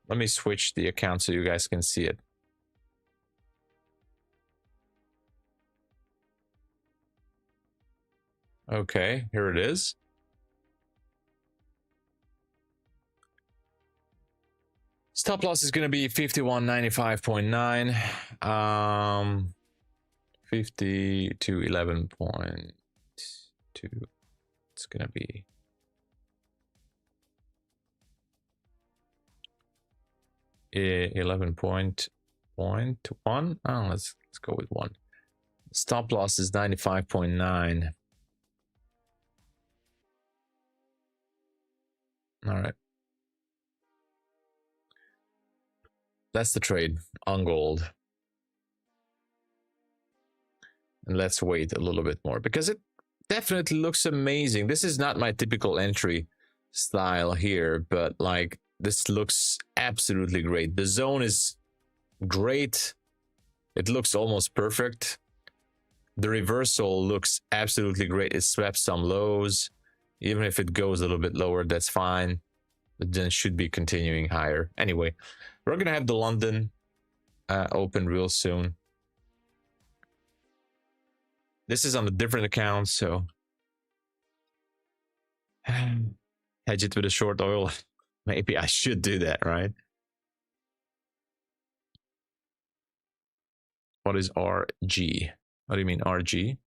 Let me switch the account so you guys can see it. Okay, here it is. Stop loss is going to be 5195.9. 5211.2. It's going to be 11.1. Oh, let's go with 1. Stop loss is 95.9. All right. That's the trade on gold. And let's wait a little bit more because it definitely looks amazing. This is not my typical entry style here, but like this looks absolutely great. The zone is great. It looks almost perfect. The reversal looks absolutely great. It swept some lows. Even if it goes a little bit lower, that's fine. But then it should be continuing higher. Anyway, we're going to have the London open real soon. This is on a different account, so hedge it with a short oil. Maybe I should do that, right? What is RG? What do you mean RG?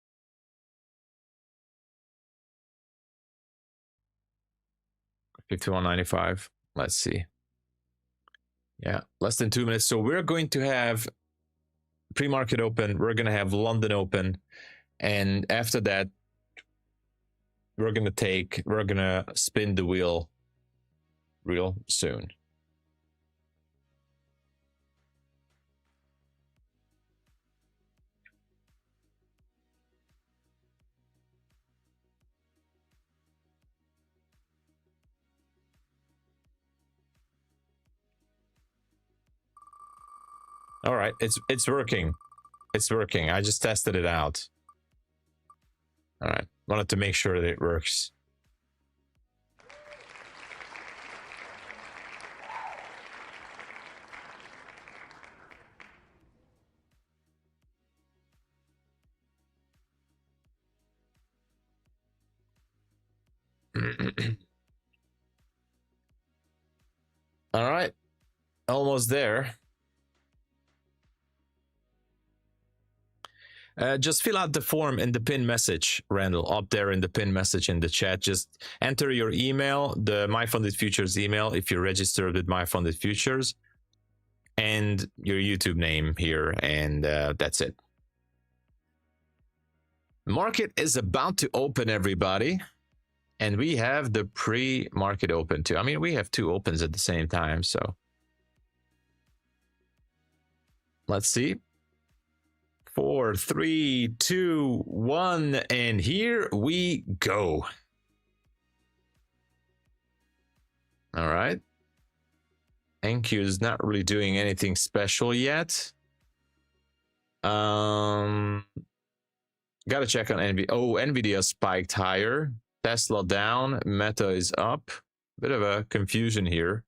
$51.95. Let's see. Yeah, less than 2 minutes. So we're going to have pre-market open. We're going to have London open. And after that, we're going to spin the wheel real soon. All right, it's working. It's working. I just tested it out. All right, wanted to make sure that it works. All right, almost there. Just fill out the form in the pin message, Randall, up there in the pin message in the chat. Just enter your email, the MyFundedFutures email, if you're registered with MyFundedFutures, and your YouTube name here, and that's it. Market is about to open, everybody. And we have the pre-market open too. I mean, we have two opens at the same time, so let's see. 4, 3, 2, 1, and here we go. All right. NQ is not really doing anything special yet. Gotta check on NVIDIA. Oh, NVIDIA spiked higher. Tesla down. Meta is up. Bit of a confusion here.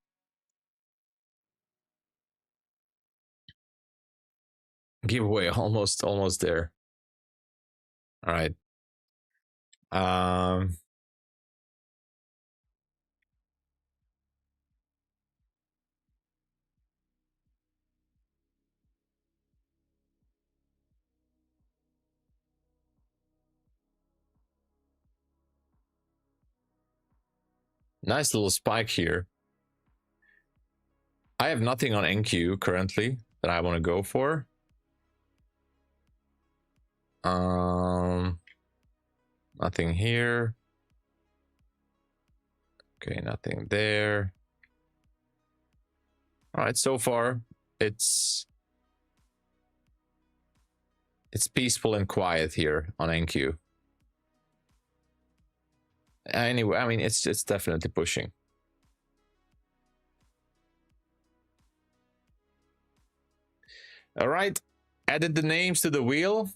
Giveaway almost there. All right. Nice little spike here. I have nothing on NQ currently that I want to go for. Nothing here. Okay, nothing there. All right, so far it's peaceful and quiet here on NQ. Anyway, I mean, it's definitely pushing. All right, added the names to the wheel.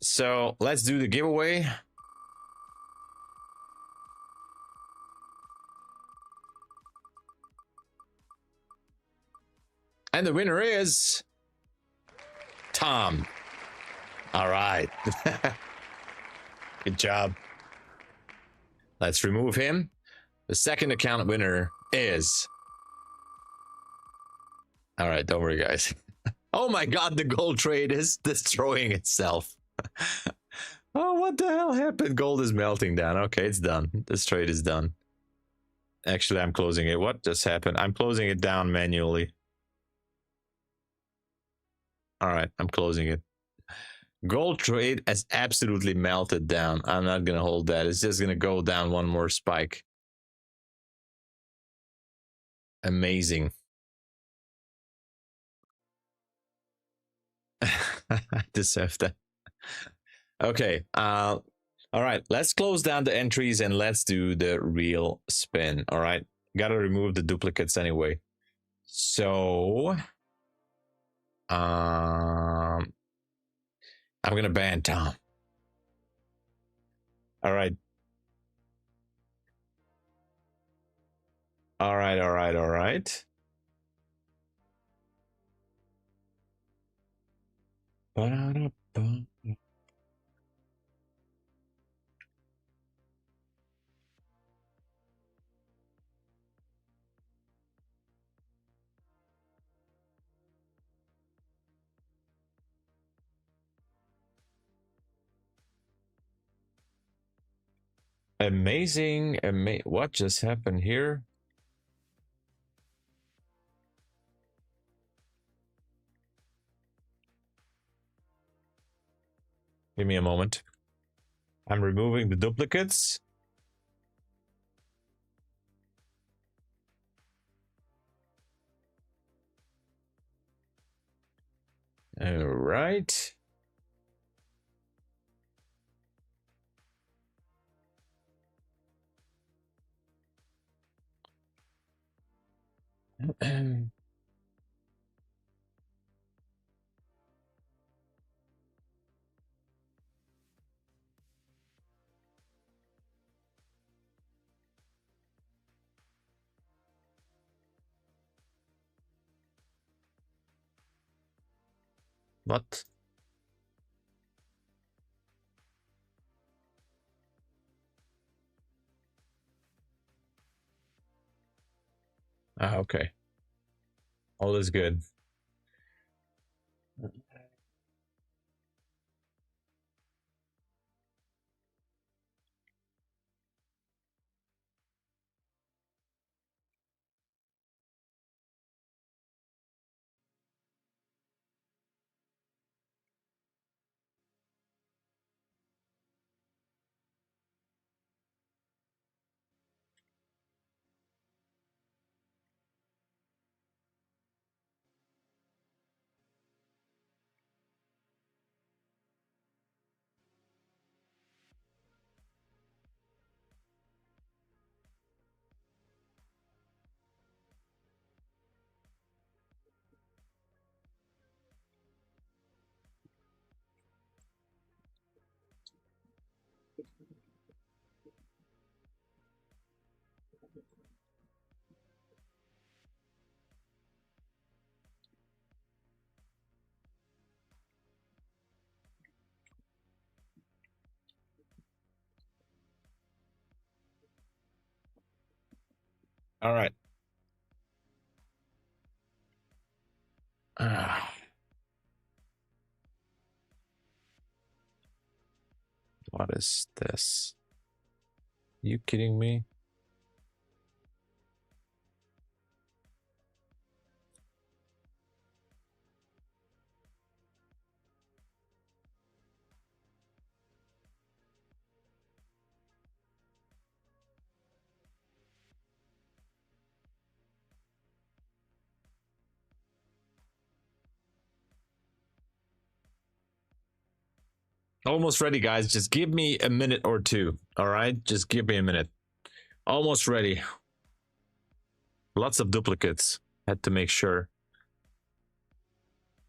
So let's do the giveaway. And the winner is Tom. All right. Good job. Let's remove him. The second account winner is... All right, don't worry, guys. Oh my God, the gold trade is destroying itself. Oh, what the hell happened? Gold is melting down. Okay, it's done. This trade is done. Actually, I'm closing it. What just happened? I'm closing it down manually. All right, I'm closing it. Gold trade has absolutely melted down. I'm not going to hold that. It's just going to go down one more spike. Amazing. I deserve that. Okay. All right. Let's close down the entries and let's do the real spin. All right. Got to remove the duplicates anyway. So, I'm going to ban Tom. All right. All right. All right. All right. Ba-da-da-ba. Amazing. What just happened here? Give me a moment. I'm removing the duplicates. All right. What? Ah, okay. All is good. All right. What is this? You kidding me? Almost ready, guys. Just give me a minute or two. All right, just give me a minute. Almost ready. Lots of duplicates. Had to make sure.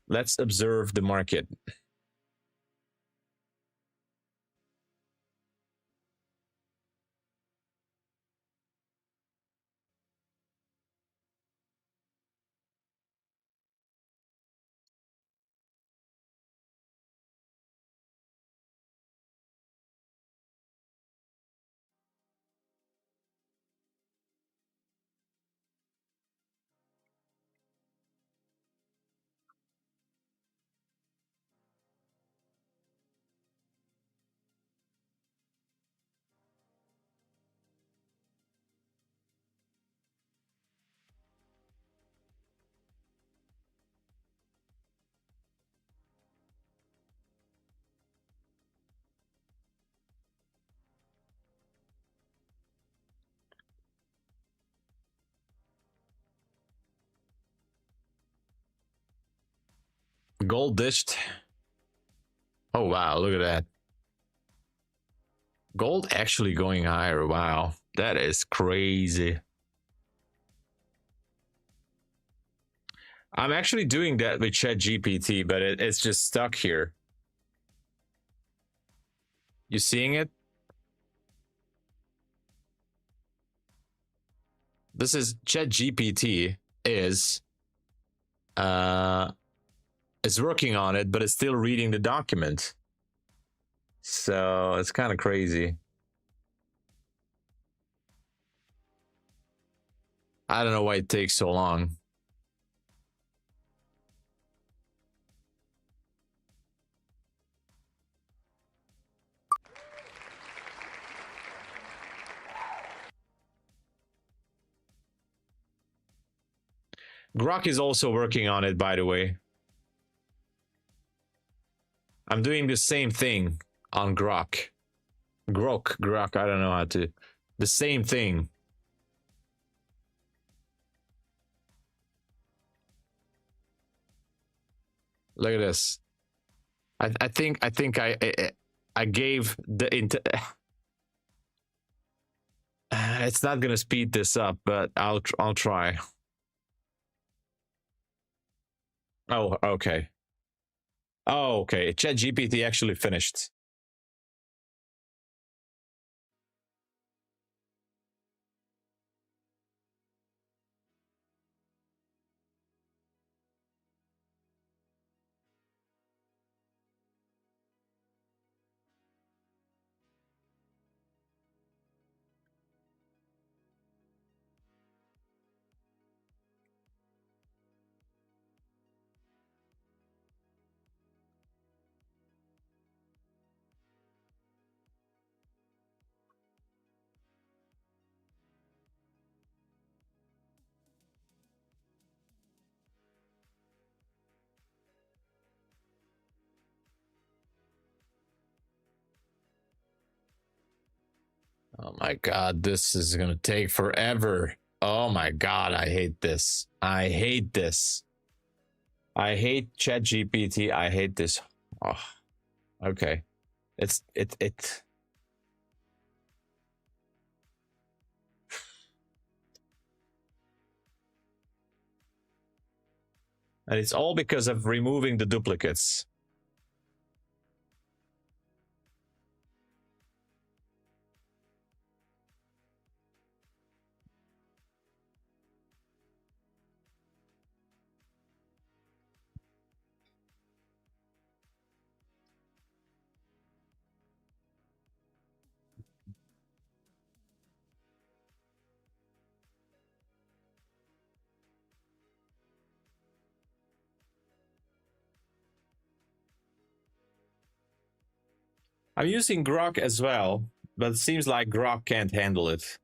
Let's observe the market. Gold dished. Oh, wow. Look at that. Gold actually going higher. Wow. That is crazy. I'm actually doing that with ChatGPT, but it's just stuck here. You seeing it? This is ChatGPT is working on it, but it's still reading the document. So it's kind of crazy. I don't know why it takes so long. Grok is also working on it, by the way. I'm doing the same thing on Grok. Grok, I don't know how to. The same thing. Look at this. I think I gave the it's not gonna speed this up, but I'll try. Oh, okay. Oh, okay. ChatGPT actually finished. Oh my god, this is gonna take forever. Oh my god, I hate this. I hate this. I hate ChatGPT. I hate this. Oh, okay. It. And it's all because of removing the duplicates. I'm using Grok as well, but it seems like Grok can't handle it.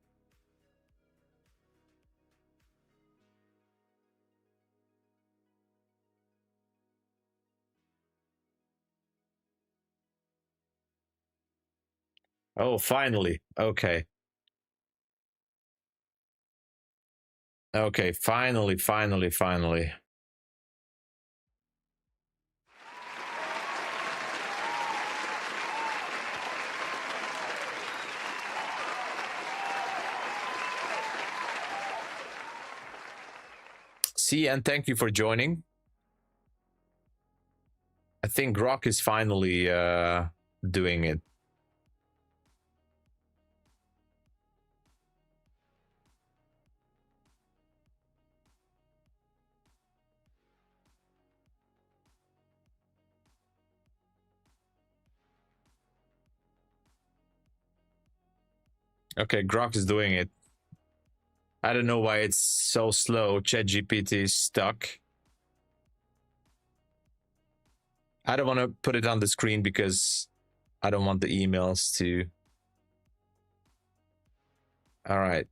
Oh, finally. Okay. Okay, finally. See, and thank you for joining. I think Grok is finally doing it. Okay, Grok is doing it. I don't know why it's so slow. ChatGPT is stuck. I don't want to put it on the screen because I don't want the emails to... All right.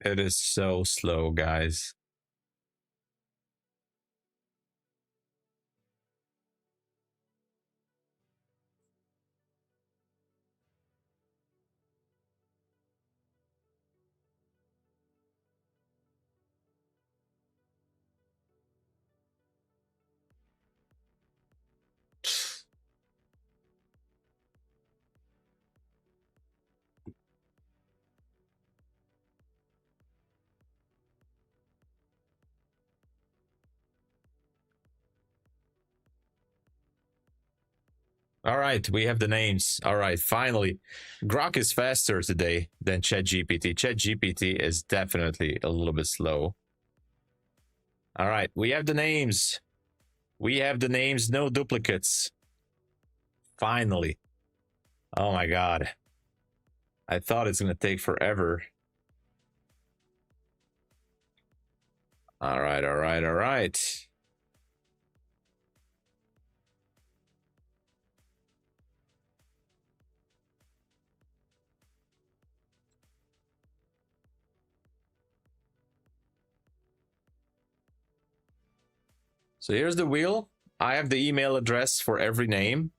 It is so slow, guys. All right, we have the names. All right, finally. Grok is faster today than ChatGPT. ChatGPT is definitely a little bit slow. All right, we have the names. We have the names, no duplicates. Finally. Oh my God. I thought it's going to take forever. All right. So here's the wheel. I have the email address for every name.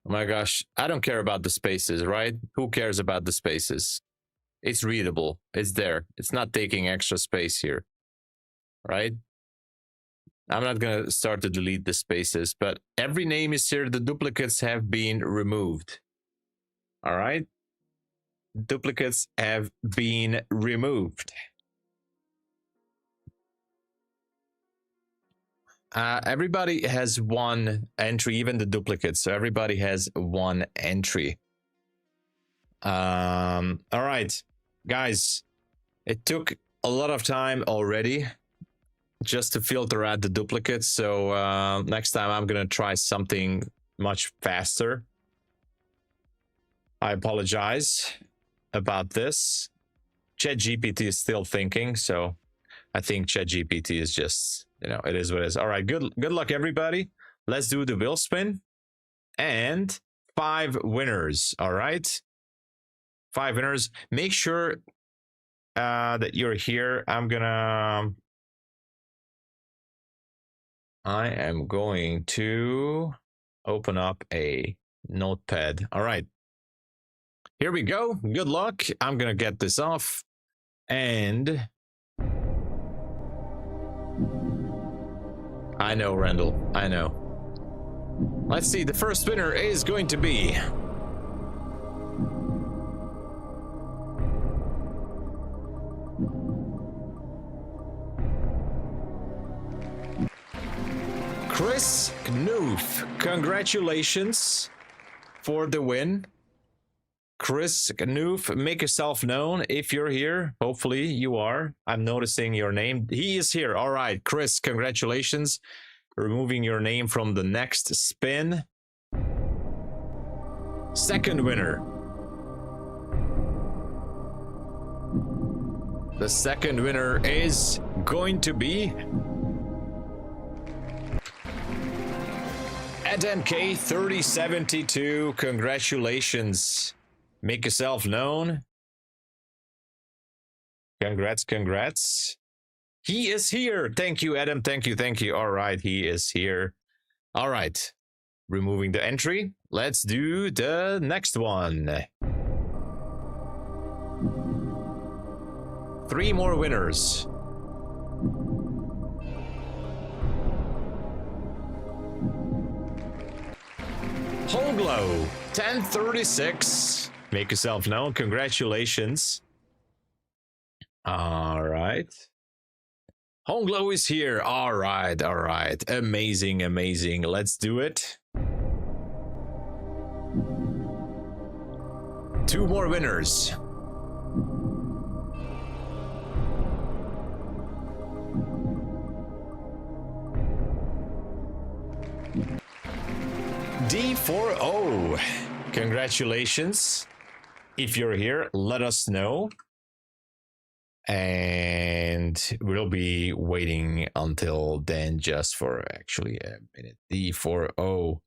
Oh my gosh, I don't care about the spaces, right? Who cares about the spaces? It's readable. It's there. It's not taking extra space here, right? I'm not going to start to delete the spaces, but every name is here. The duplicates have been removed. All right. Duplicates have been removed. Everybody has one entry, even the duplicates. So everybody has one entry. All right, guys, it took a lot of time already just to filter out the duplicates. So next time I'm gonna try something much faster. I apologize about this. ChatGPT is still thinking, so I think ChatGPT is just, you know, it is what it is. All right, good luck everybody. Let's do the wheel spin and 5 winners. All right, 5 winners. Make sure that you're here. I am going to open up a notepad. All right, here we go. Good luck. I'm gonna get this off, and I know, Randall, I know. Let's see, the first winner is going to be Chris Knoof. Congratulations for the win. Chris Knoof, make yourself known if you're here. Hopefully you are. I'm noticing your name. He is here. All right, Chris, congratulations. Removing your name from the next spin. Second winner. The second winner is going to be at MK3072. Congratulations. Make yourself known. Congrats. He is here. Thank you, Adam. Thank you. All right, he is here. All right, removing the entry. Let's do the next one. 3 more winners. Hoglow 1036. Make yourself known. Congratulations. All right. Honglow is here. All right. Amazing. Let's do it. 2 more winners. D40. Congratulations. If you're here, let us know. And we'll be waiting until then just for actually a minute. D40.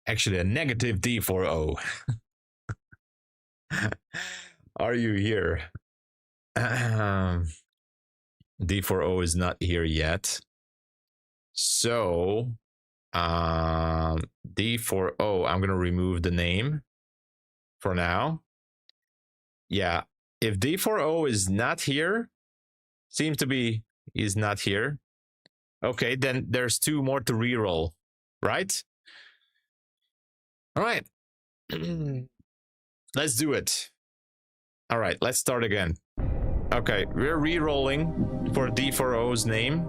Actually, a negative D40. Are you here? D40 is not here yet. So, D40, I'm going to remove the name for now. Yeah. If D40 is not here, seems to be is not here. Okay, then there's 2 more to reroll, right? All right. Let's do it. All right, let's start again. Okay, we're re-rolling for D40's name.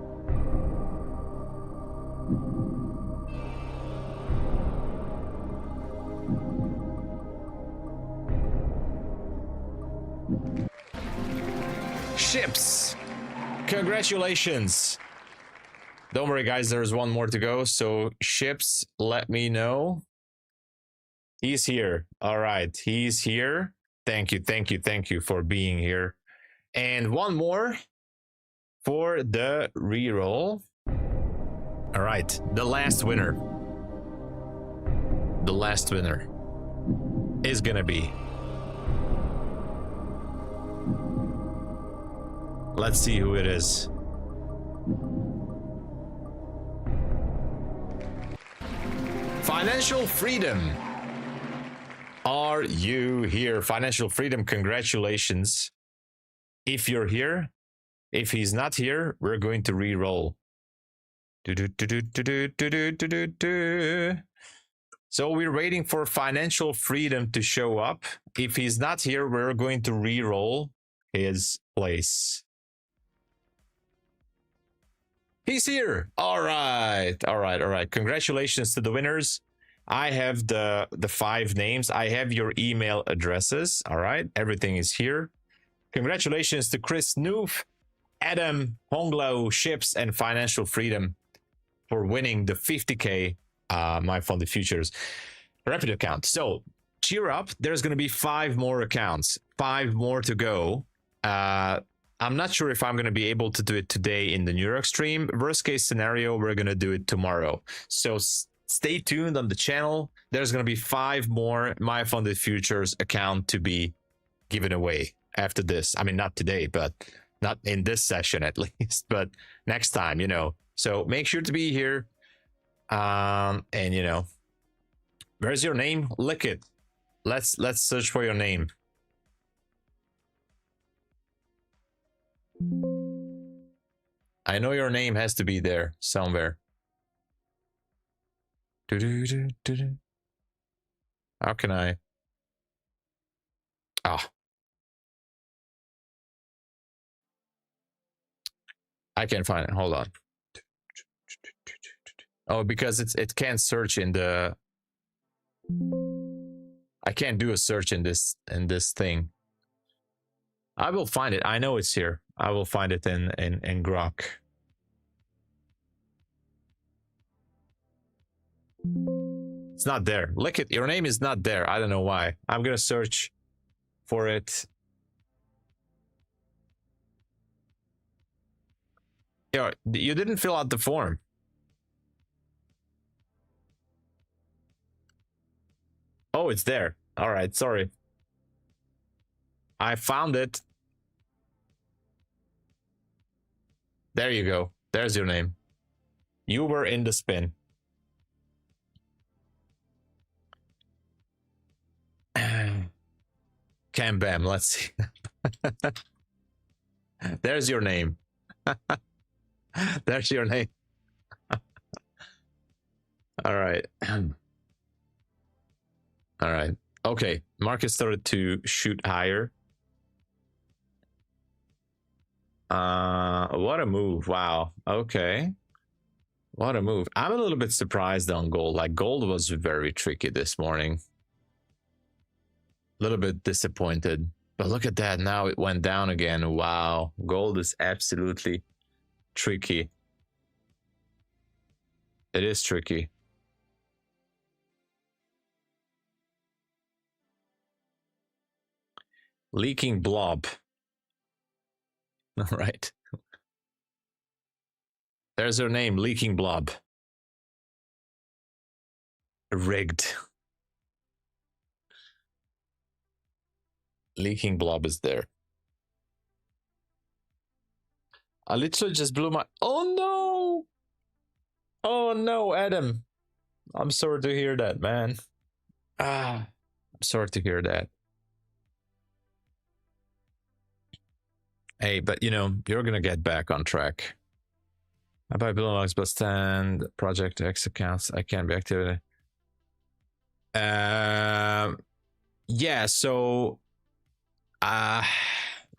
Ships. Congratulations. Don't worry, guys, there's 1 more to go. So Ships, let me know. He's here. All right, he's here. Thank you for being here. And 1 more for the reroll. All right, the last winner. The last winner is gonna be, let's see who it is. Financial Freedom. Are you here? Financial Freedom, congratulations. If you're here, if he's not here, we're going to re-roll. So we're waiting for Financial Freedom to show up. If he's not here, we're going to re-roll his place. He's here. All right. Congratulations to the winners. I have the 5 names. I have your email addresses. All right. Everything is here. Congratulations to Chris Noof, Adam, Honglo, Ships, and Financial Freedom for winning the 50K MyFundedFutures revenue account. So cheer up. There's going to be 5 more accounts, 5 more to go. I'm not sure if I'm going to be able to do it today in the New York stream. Worst case scenario, we're going to do it tomorrow. So stay tuned on the channel. There's going to be 5 more MyFundedFutures account to be given away after this. I mean, not today, but not in this session at least, but next time, you know. So make sure to be here. And you know, where's your name? Lick it. Let's search for your name. I know your name has to be there somewhere. How can I? Ah. I can't find it. Hold on. Oh, because it can't search in the. I can't do a search in this thing. I will find it. I know it's here. I will find it in Grok. It's not there. Look it. Your name is not there. I don't know why. I'm gonna search for it. Yeah, you didn't fill out the form. Oh, it's there. All right, sorry. I found it. There you go. There's your name. You were in the spin. Cam bam, let's see. There's your name. There's your name. All right. All right. Okay. Market started to shoot higher. What a move. Wow. Okay. What a move. I'm a little bit surprised on gold. Like, gold was very tricky this morning. A little bit disappointed. But look at that. Now it went down again. Wow. Gold is absolutely tricky. It is tricky. Leaking blob. All right. There's her name, Leaking Blob. Rigged. Leaking Blob is there. I literally just blew my... Oh no! Oh no, Adam. I'm sorry to hear that, man. I'm sorry to hear that. Hey, but you know, you're gonna get back on track. I buy Bulenox, but stand Project X accounts. I can't be activated. Yeah, so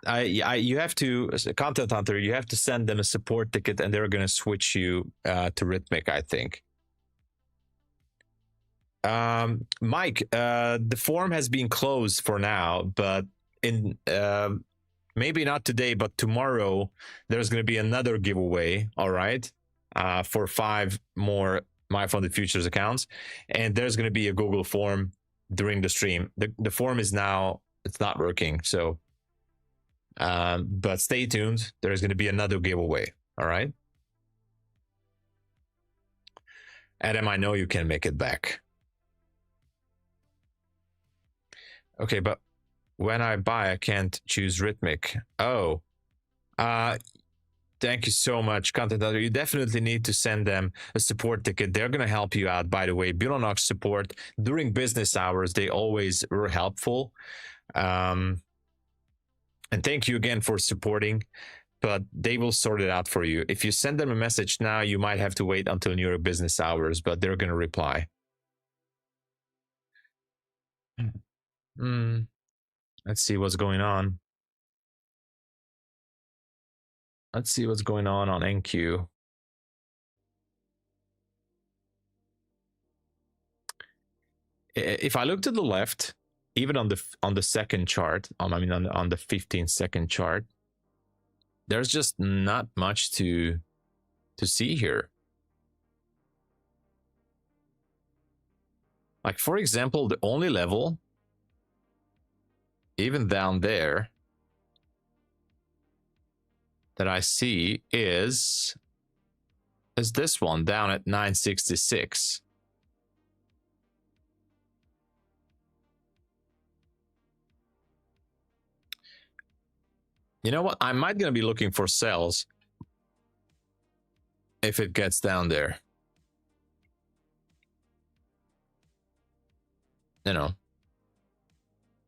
you have to, as a content hunter, you have to send them a support ticket and they're gonna switch you to Rhythmic, I think. Mike, the form has been closed for now, but in maybe not today, but tomorrow there's going to be another giveaway. All right, for 5 more MyFundedFutures accounts, and there's going to be a Google form during the stream. The form is now, it's not working, so but stay tuned. There's going to be another giveaway. All right, Adam, I know you can make it back. Okay, but when I buy, I can't choose Rhythmic. Oh, thank you so much, content hunter. You definitely need to send them a support ticket. They're going to help you out, by the way. Bulenox support during business hours, they always were helpful. And thank you again for supporting, but they will sort it out for you. If you send them a message now, you might have to wait until New York business hours, but they're going to reply. Let's see what's going on. Let's see what's going on NQ. If I look to the left, even on the second chart, I mean on the 15-second chart, there's just not much to see here. Like, for example, the only level, even down there, that I see is this one down at 966. You know what? I might gonna be looking for sells if it gets down there. You know,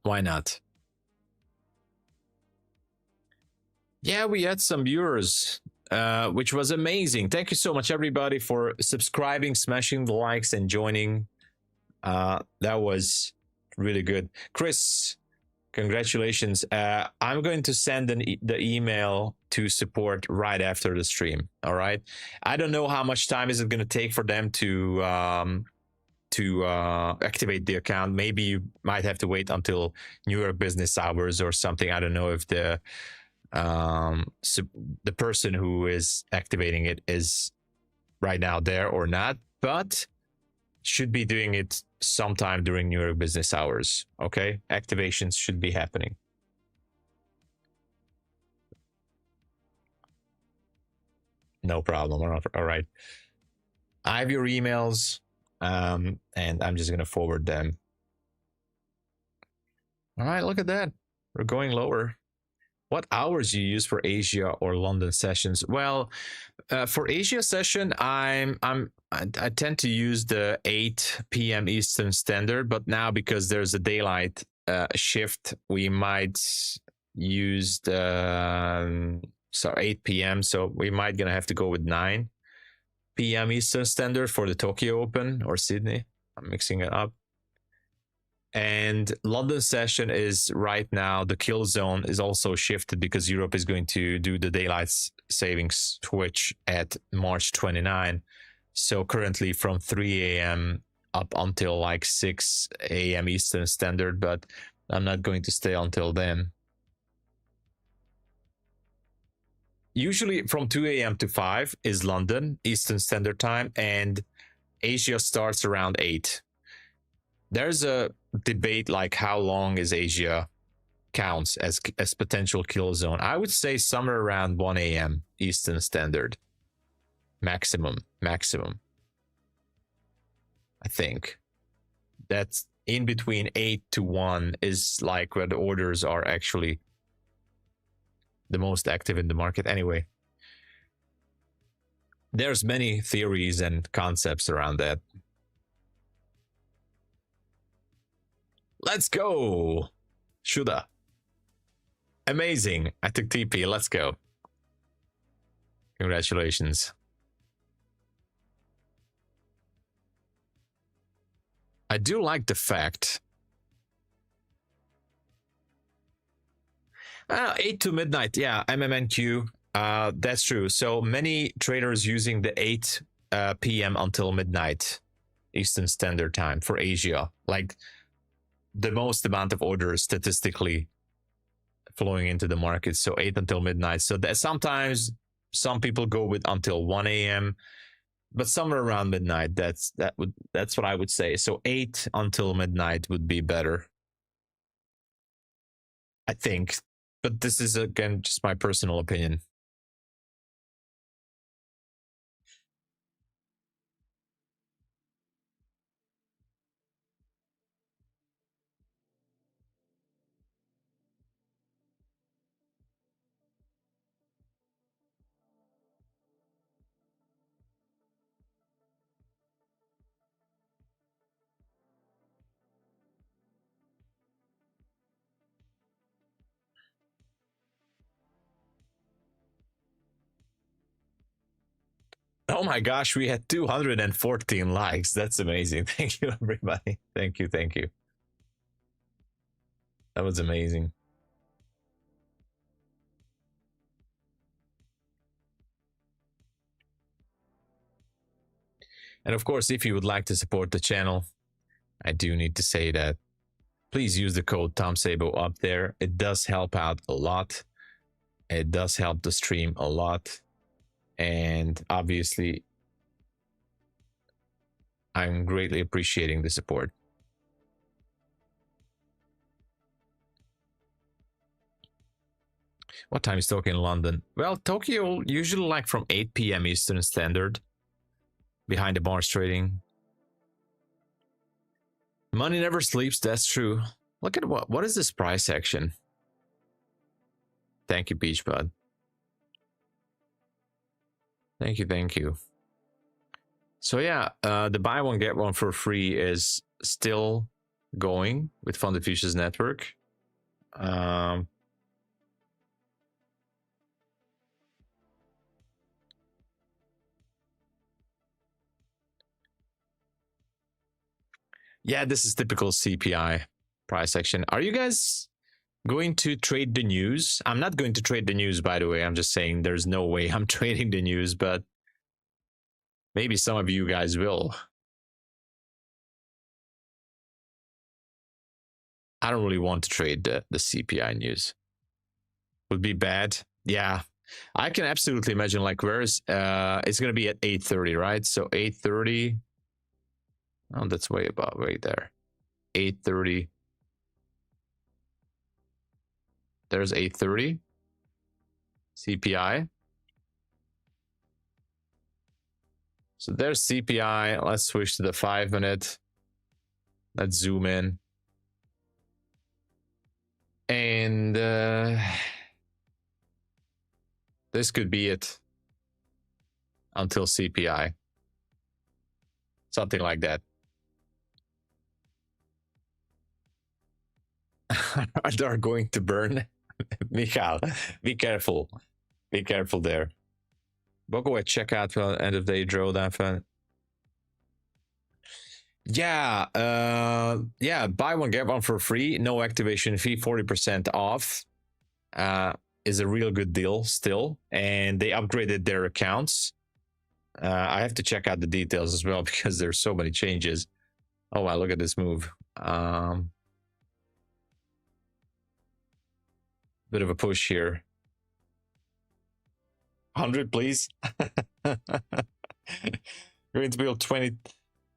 why not? Yeah, we had some viewers, which was amazing. Thank you so much, everybody, for subscribing, smashing the likes, and joining. That was really good. Chris, congratulations. I'm going to send the email to support right after the stream. All right. I don't know how much time is it going to take for them to activate the account. Maybe you might have to wait until New York business hours or something. I don't know if the person who is activating it is right now there or not, but should be doing it sometime during New York business hours. Okay, activations should be happening. No problem. All right, I have your emails, and I'm just gonna forward them. All right, look at that. We're going lower. What hours you use for Asia or London sessions? Well, for Asia session, I tend to use the 8 p.m. Eastern Standard, but now because there's a daylight shift, we might use the 8 p.m. So we might gonna have to go with 9 p.m. Eastern Standard for the Tokyo Open or Sydney. I'm mixing it up. And London session is right now, the kill zone is also shifted because Europe is going to do the daylight savings switch at March 29. So currently from 3 a.m. up until like 6 a.m. Eastern Standard, but I'm not going to stay until then. Usually from 2 a.m. to 5 is London Eastern Standard Time, and Asia starts around 8. There's a debate like how long is Asia counts as potential kill zone. I would say somewhere around 1 a.m. Eastern Standard. Maximum. I think. That's in between 8 to 1 is like where the orders are actually the most active in the market. Anyway, there's many theories and concepts around that. Let's go. Shuda. Amazing. I took TP. Let's go. Congratulations. I do like the fact 8 to midnight. Yeah, MMNQ. That's true. So many traders using the 8 p.m. until midnight Eastern Standard Time for Asia. Like the most amount of orders statistically flowing into the market. So 8 until midnight. So that sometimes some people go with until 1 a.m. but somewhere around midnight. That's what I would say. So 8 until midnight would be better, I think. But this is again just my personal opinion. Oh my gosh, we had 214 likes. That's amazing. Thank you, everybody. Thank you. That was amazing. And of course, if you would like to support the channel, I do need to say that please use the code TOMSABO up there. It does help out a lot. It does help the stream a lot. And obviously, I'm greatly appreciating the support. What time is Tokyo in London? Well, Tokyo usually like from 8 p.m. Eastern Standard. Behind the bars trading. Money never sleeps, that's true. Look at what is this price action? Thank you, Beach Bud. Thank you, thank you. So yeah, the buy one get one for free is still going with Funded Futures Network. Yeah, this is typical CPI price action. Are you guys going to trade the news? I'm not going to trade the news, by the way. I'm just saying there's no way I'm trading the news, but maybe some of you guys will. I don't really want to trade the CPI news. Would be bad. Yeah, I can absolutely imagine like where's it's going to be at 8:30, right? So 8:30. Oh, that's way above right there. 8:30. There's 8:30 CPI. So there's CPI. Let's switch to the 5-minute. Let's zoom in. And this could be it until CPI. Something like that. Are going to burn? Michael, be careful. Be careful there. Boko at checkout well end of day drawdown. Yeah, yeah, buy one get one for free, no activation fee, 40% off. Is a real good deal still, and they upgraded their accounts. I have to check out the details as well because there's so many changes. Oh wow, look at this move. Bit of a push here. 100, please. Going to build 20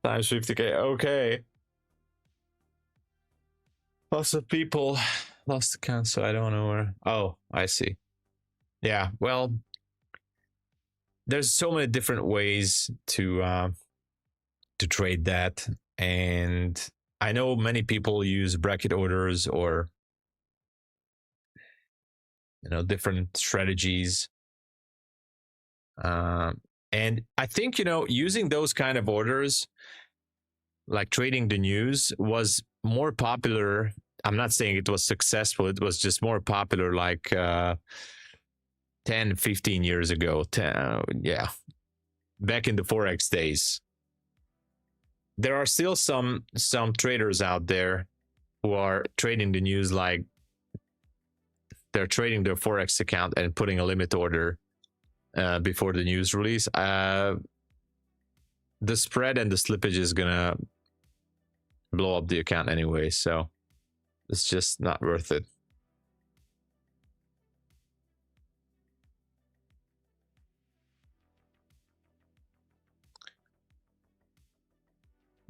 times 50k. Okay. Lots of people lost account, so I don't know where. Oh, I see. Yeah, well, there's so many different ways to trade that, and I know many people use bracket orders or different strategies. And I think using those kind of orders, like trading the news, was more popular. I'm not saying it was successful. It was just more popular like 10, 15 years ago. Yeah, back in the Forex days. There are still some traders out there who are trading the news like they're trading their Forex account and putting a limit order before the news release. The spread and the slippage is gonna blow up the account anyway, so it's just not worth it.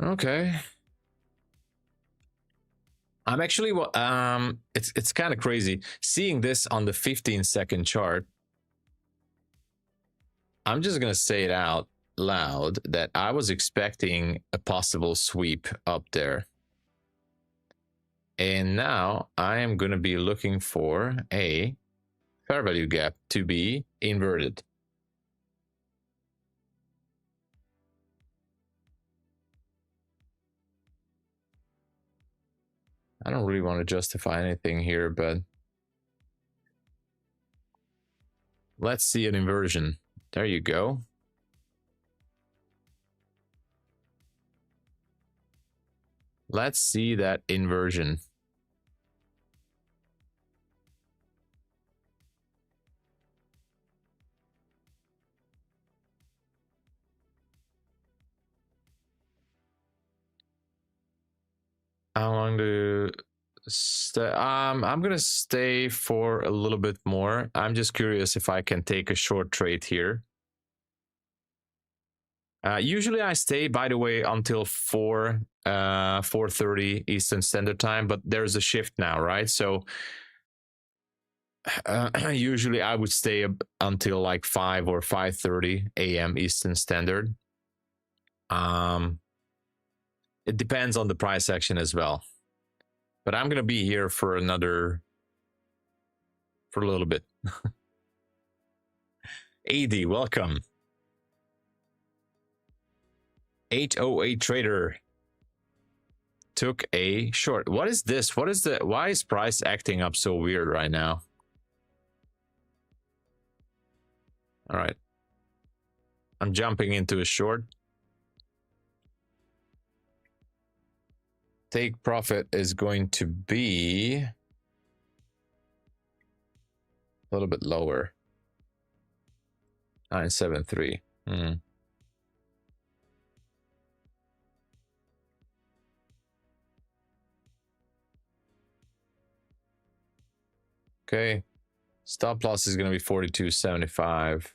Okay. I'm actually it's kind of crazy seeing this on the 15-second chart. I'm just gonna say it out loud that I was expecting a possible sweep up there, and now I am gonna be looking for a fair value gap to be inverted. I don't really want to justify anything here, but let's see an inversion. There you go. Let's see that inversion. How long do I'm gonna stay for a little bit more. I'm just curious if I can take a short trade here. Usually I stay, by the way, until 4:30 Eastern Standard Time, but there's a shift now, right? So usually I would stay up until like 5 or 5:30 a.m. Eastern Standard. It depends on the price action as well. But I'm gonna be here for a little bit. AD, welcome. 808 trader took a short. What is this? Why is price acting up so weird right now? All right. I'm jumping into a short. Take profit is going to be a little bit lower. 973. Okay. Stop loss is going to be 42.75.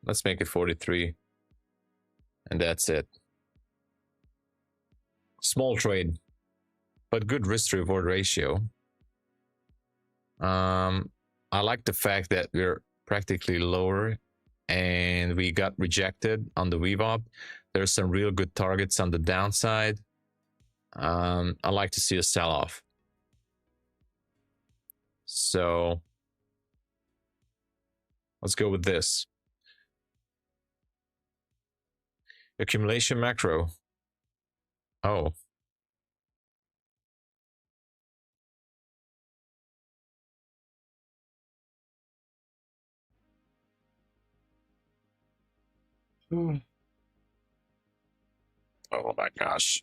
Let's make it 43. And that's it. Small trade, but good risk reward ratio. I like the fact that we're practically lower and we got rejected on the VWAP. There's some real good targets on the downside. I like to see a sell-off. So let's go with this. Accumulation macro. Oh. Oh my gosh.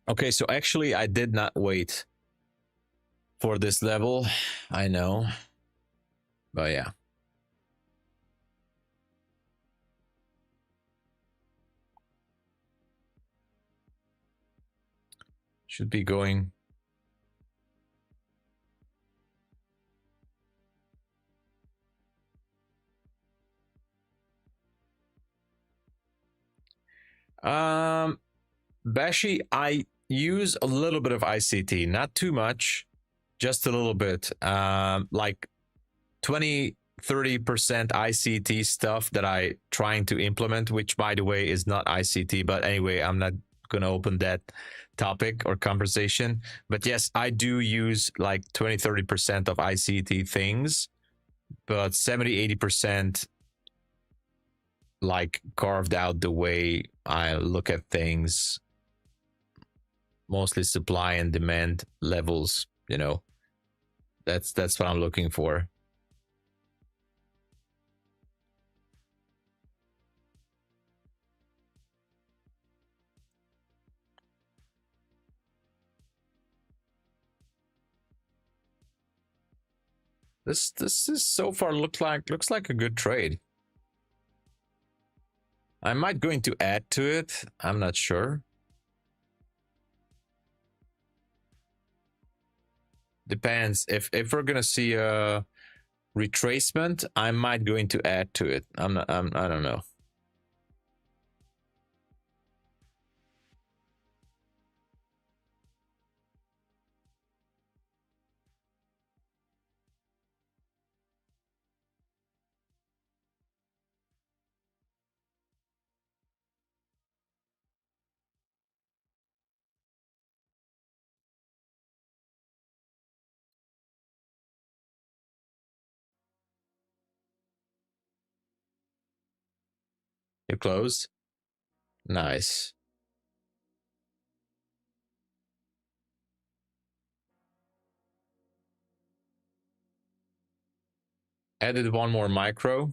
Okay, so actually I did not wait for this level. I know. But yeah. Should be going. Bashi, I use a little bit of ICT, not too much, just a little bit. Like 20-30% ICT stuff that I trying to implement, which by the way is not ICT, but anyway, I'm not gonna open that topic or conversation. But yes, I do use like 20-30% of ICT things, but 70-80% like carved out the way I look at things, mostly supply and demand levels, you know. That's what I'm looking for. This is so far looks like a good trade. I might going to add to it. I'm not sure. Depends. If we're gonna see a retracement, I might going to add to it. I don't know. You closed? Nice. Added one more micro.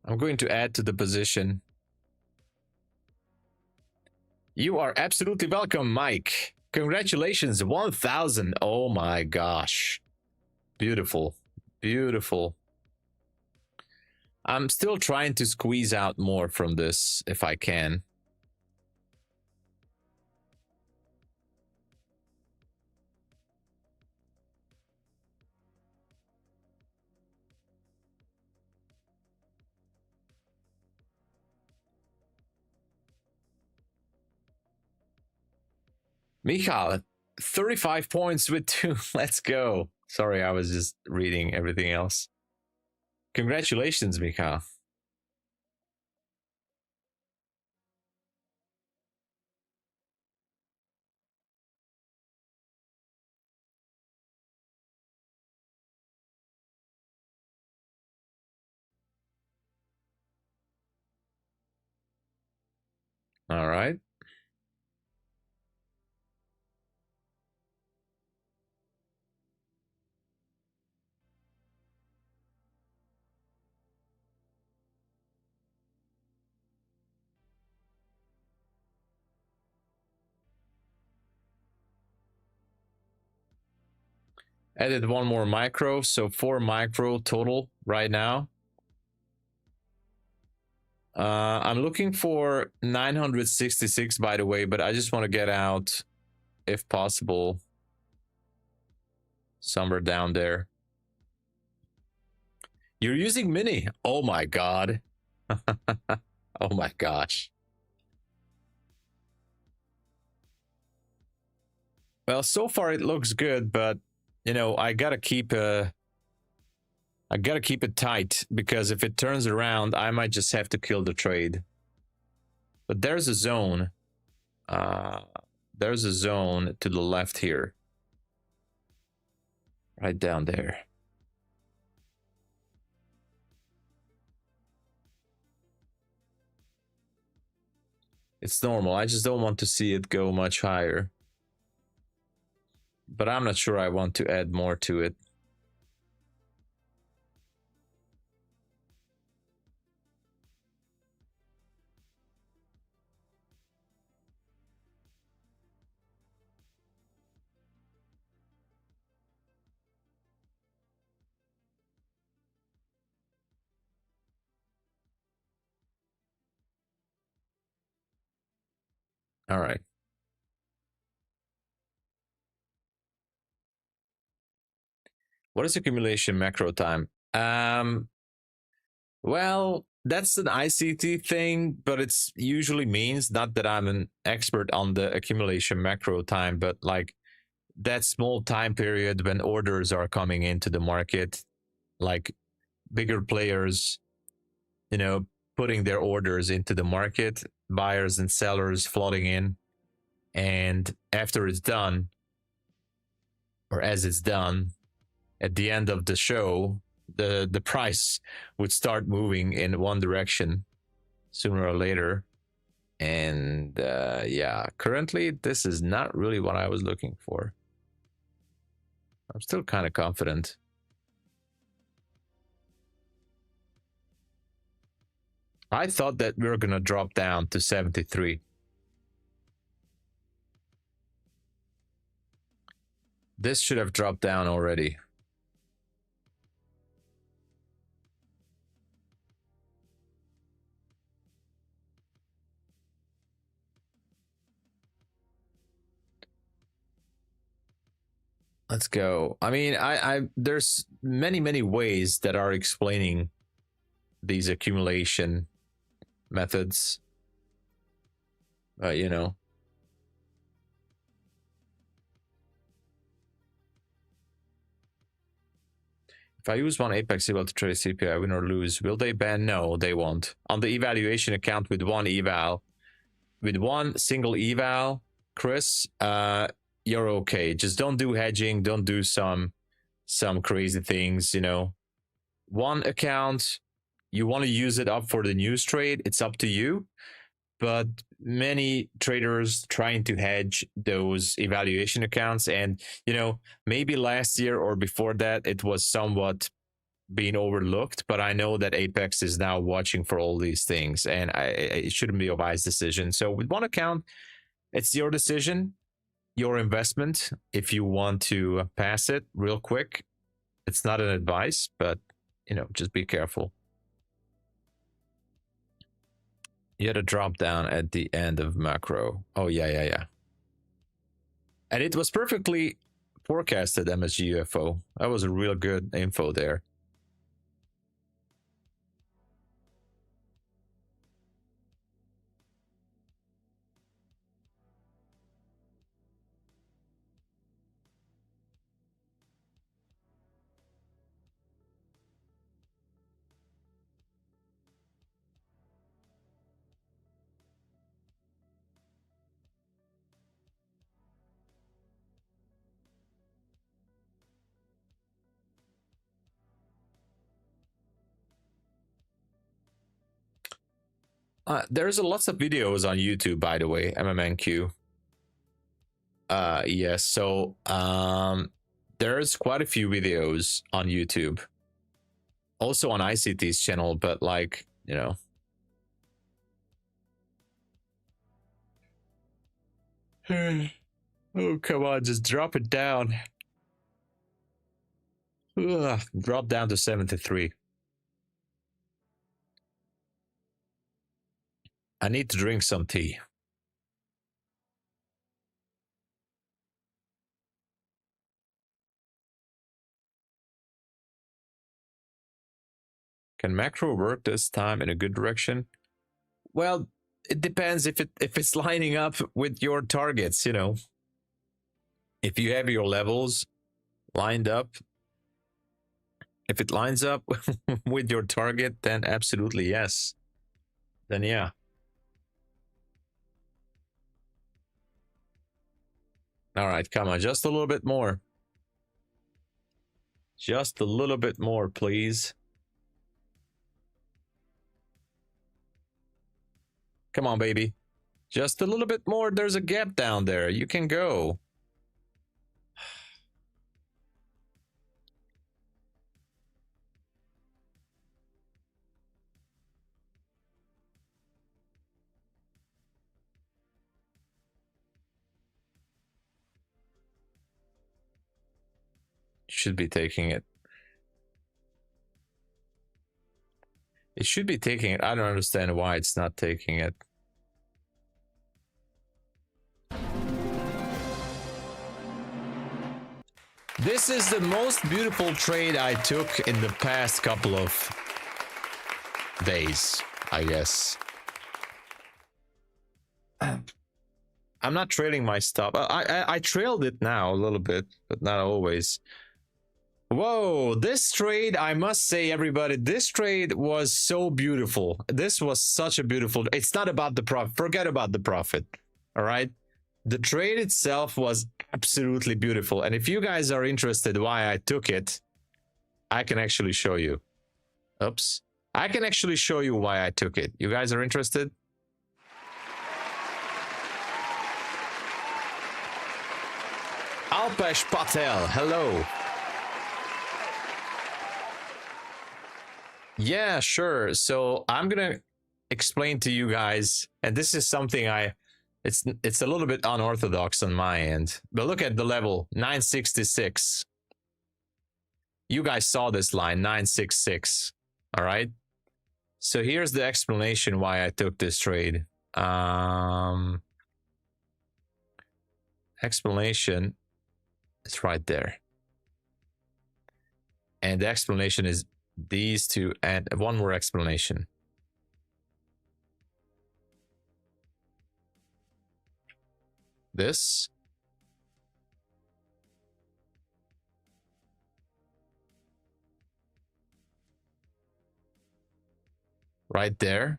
I'm going to add to the position. You are absolutely welcome, Mike. Congratulations, 1,000. Oh my gosh. Beautiful. Beautiful. I'm still trying to squeeze out more from this if I can. Michal, 35 points with 2. Let's go. Sorry, I was just reading everything else. Congratulations, Michal. All right. Added one more micro, so 4 micro total right now. I'm looking for 966, by the way, but I just want to get out, if possible, somewhere down there. You're using mini. Oh my god. Oh my gosh. Well, so far it looks good, but you know, I gotta keep it tight, because if it turns around, I might just have to kill the trade. But there's a zone. There's a zone to the left here. Right down there. It's normal. I just don't want to see it go much higher. But I'm not sure I want to add more to it. All right. What is accumulation macro time? Well, that's an ICT thing, but it's usually means, not that I'm an expert on the accumulation macro time, but like that small time period when orders are coming into the market, like bigger players, you know, putting their orders into the market, buyers and sellers flooding in. And after it's done, or as it's done, at the end of the show, the price would start moving in one direction sooner or later. And yeah, currently this is not really what I was looking for. I'm still kind of confident. I thought that we were gonna drop down to 73. This should have dropped down already. Let's go. I mean, there's many ways that are explaining these accumulation methods. You know. If I use one Apex Eval to trade CPI, win or lose, will they ban? No, they won't. On the evaluation account with one eval, with one single eval, Chris, you're okay. Just don't do hedging. Don't do some crazy things, you know. One account, you want to use it up for the news trade, it's up to you. But many traders trying to hedge those evaluation accounts, and you know, maybe last year or before that it was somewhat being overlooked, but I know that Apex is now watching for all these things, and it shouldn't be a wise decision. So with one account, it's your decision, your investment. If you want to pass it real quick, it's not an advice, but you know, just be careful. You had a drop down at the end of macro. Oh yeah. And it was perfectly forecasted, MSG UFO. That was a real good info there. There's lots of videos on YouTube, by the way, MMNQ. Yes, so there's quite a few videos on YouTube. Also on ICT's channel, but like, you know. Oh, come on, just drop it down. Ugh, drop down to 73. I need to drink some tea. Can macro work this time in a good direction? Well, it depends if it's lining up with your targets, you know. If you have your levels lined up, if it lines up with your target, then absolutely yes. Then yeah. All right, come on, just a little bit more. Just a little bit more, please. Come on, baby. Just a little bit more. There's a gap down there. You can go. Should be taking it. It should be taking it. I don't understand why it's not taking it. This is the most beautiful trade I took in the past couple of days, I guess. I'm not trailing my stop. I trailed it now a little bit, but not always. Whoa, this trade, I must say, everybody, this trade was so beautiful. This was such a beautiful, it's not about the profit. Forget about the profit. All right. The trade itself was absolutely beautiful. And if you guys are interested why I took it, I can actually show you. Oops. I can actually show you why I took it. You guys are interested? Alpesh Patel, hello. Yeah, sure. So I'm gonna explain to you guys, and this is something it's a little bit unorthodox on my end, but look at the level 966. You guys saw this line 966. All right. So here's the explanation why I took this trade. Explanation is right there, and the explanation is these two, and one more explanation. This right there,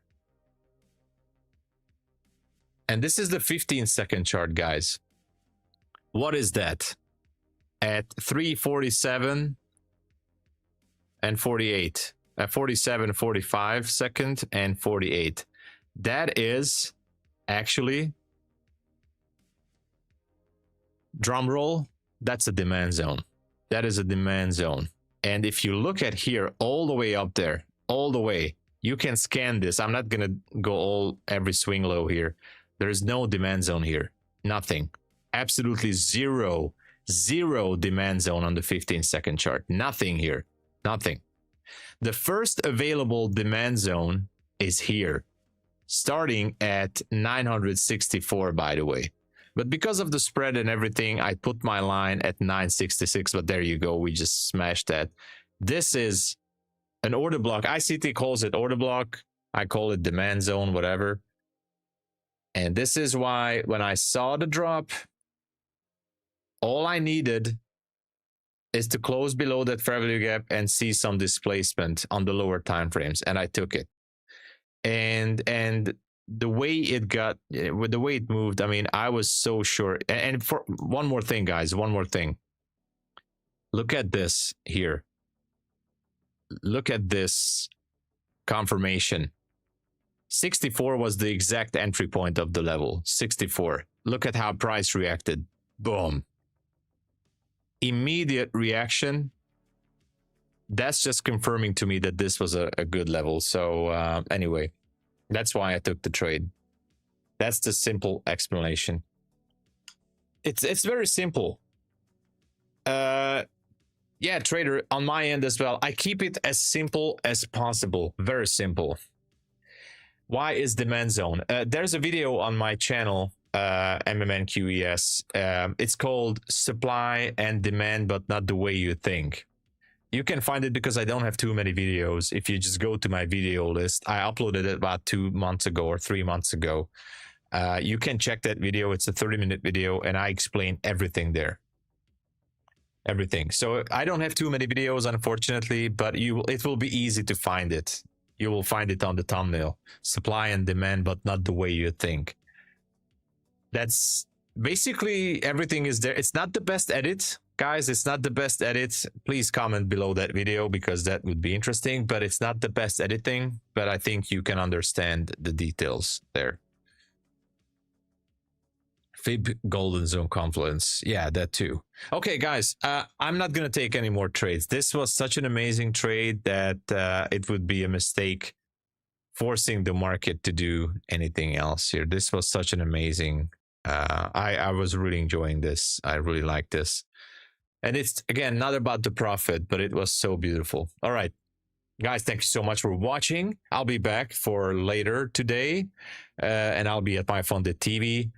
and this is the 15-second chart, guys. What is that? At 3:47 and 48, 47, 45 second and 48. That is actually, drum roll, that's a demand zone. That is a demand zone. And if you look at here, all the way up there, all the way, you can scan this. I'm not gonna go every swing low here. There's no demand zone here, nothing. Absolutely zero demand zone on the 15-second chart. Nothing here, nothing. The first available demand zone is here, starting at 964, by the way. But because of the spread and everything, I put my line at 966, but there you go, we just smashed that. This is an order block. ICT calls it order block. I call it demand zone, whatever. And this is why when I saw the drop, all I needed is to close below that fair value gap and see some displacement on the lower time frames, and I took it. And the way it got, with the way it moved, I mean, I was so sure. And for one more thing, guys, one more thing. Look at this here. Look at this confirmation. 64 was the exact entry point of the level. 64. Look at how price reacted. Boom. Immediate reaction. That's just confirming to me that this was a good level. So anyway, that's why I took the trade. That's the simple explanation. It's very simple. Yeah, trader, on my end as well, I keep it as simple as possible. Very simple. Why is demand zone? There's a video on my channel, MMNQES. It's called Supply and Demand, but Not the Way You Think. You can find it because I don't have too many videos. If you just go to my video list, I uploaded it about 2 months ago or 3 months ago. You can check that video. It's a 30-minute video, and I explain everything there. Everything. So I don't have too many videos, unfortunately, but it will be easy to find it. You will find it on the thumbnail. Supply and demand, but not the way you think. That's basically everything is there. It's not the best edit, guys. It's not the best edit. Please comment below that video because that would be interesting, but it's not the best editing, but I think you can understand the details there. Fib golden zone confluence. Yeah, that too. Okay, guys, I'm not going to take any more trades. This was such an amazing trade that it would be a mistake forcing the market to do anything else here. This was such an amazing, I was really enjoying this. I really like this. And it's, again, not about the profit, but it was so beautiful. All right, guys, thank you so much for watching. I'll be back for later today, and I'll be at MyFunded TV.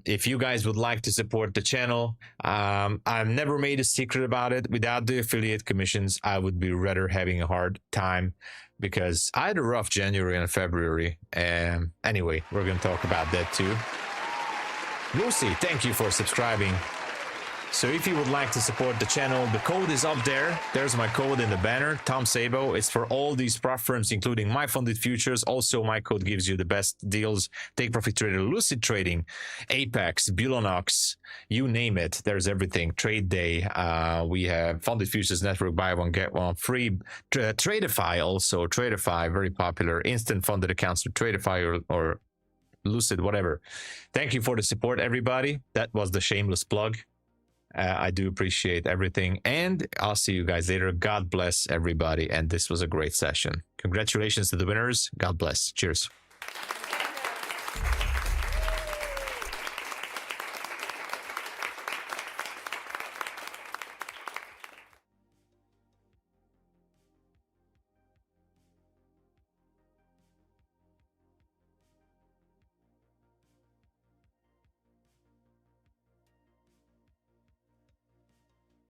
If you guys would like to support the channel, I've never made a secret about it. Without the affiliate commissions, I would be rather having a hard time because I had a rough January and February. Anyway, we're going to talk about that too. Lucy, thank you for subscribing. So if you would like to support the channel, the code is up there. There's my code in the banner, TOMSABO. It's for all these prop firms, including MyFundedFutures. Also, my code gives you the best deals. Take Profit Trader, Lucid Trading, Apex, Bulenox, you name it. There's everything. TRADEDAY. We have Funded Futures Network, buy one, get one free. TRADEIFY also. TRADEIFY, very popular. Instant funded accounts to TRADEIFY or Lucid, whatever. Thank you for the support, everybody. That was the shameless plug. I do appreciate everything, and I'll see you guys later. God bless everybody, and this was a great session. Congratulations to the winners. God bless. Cheers.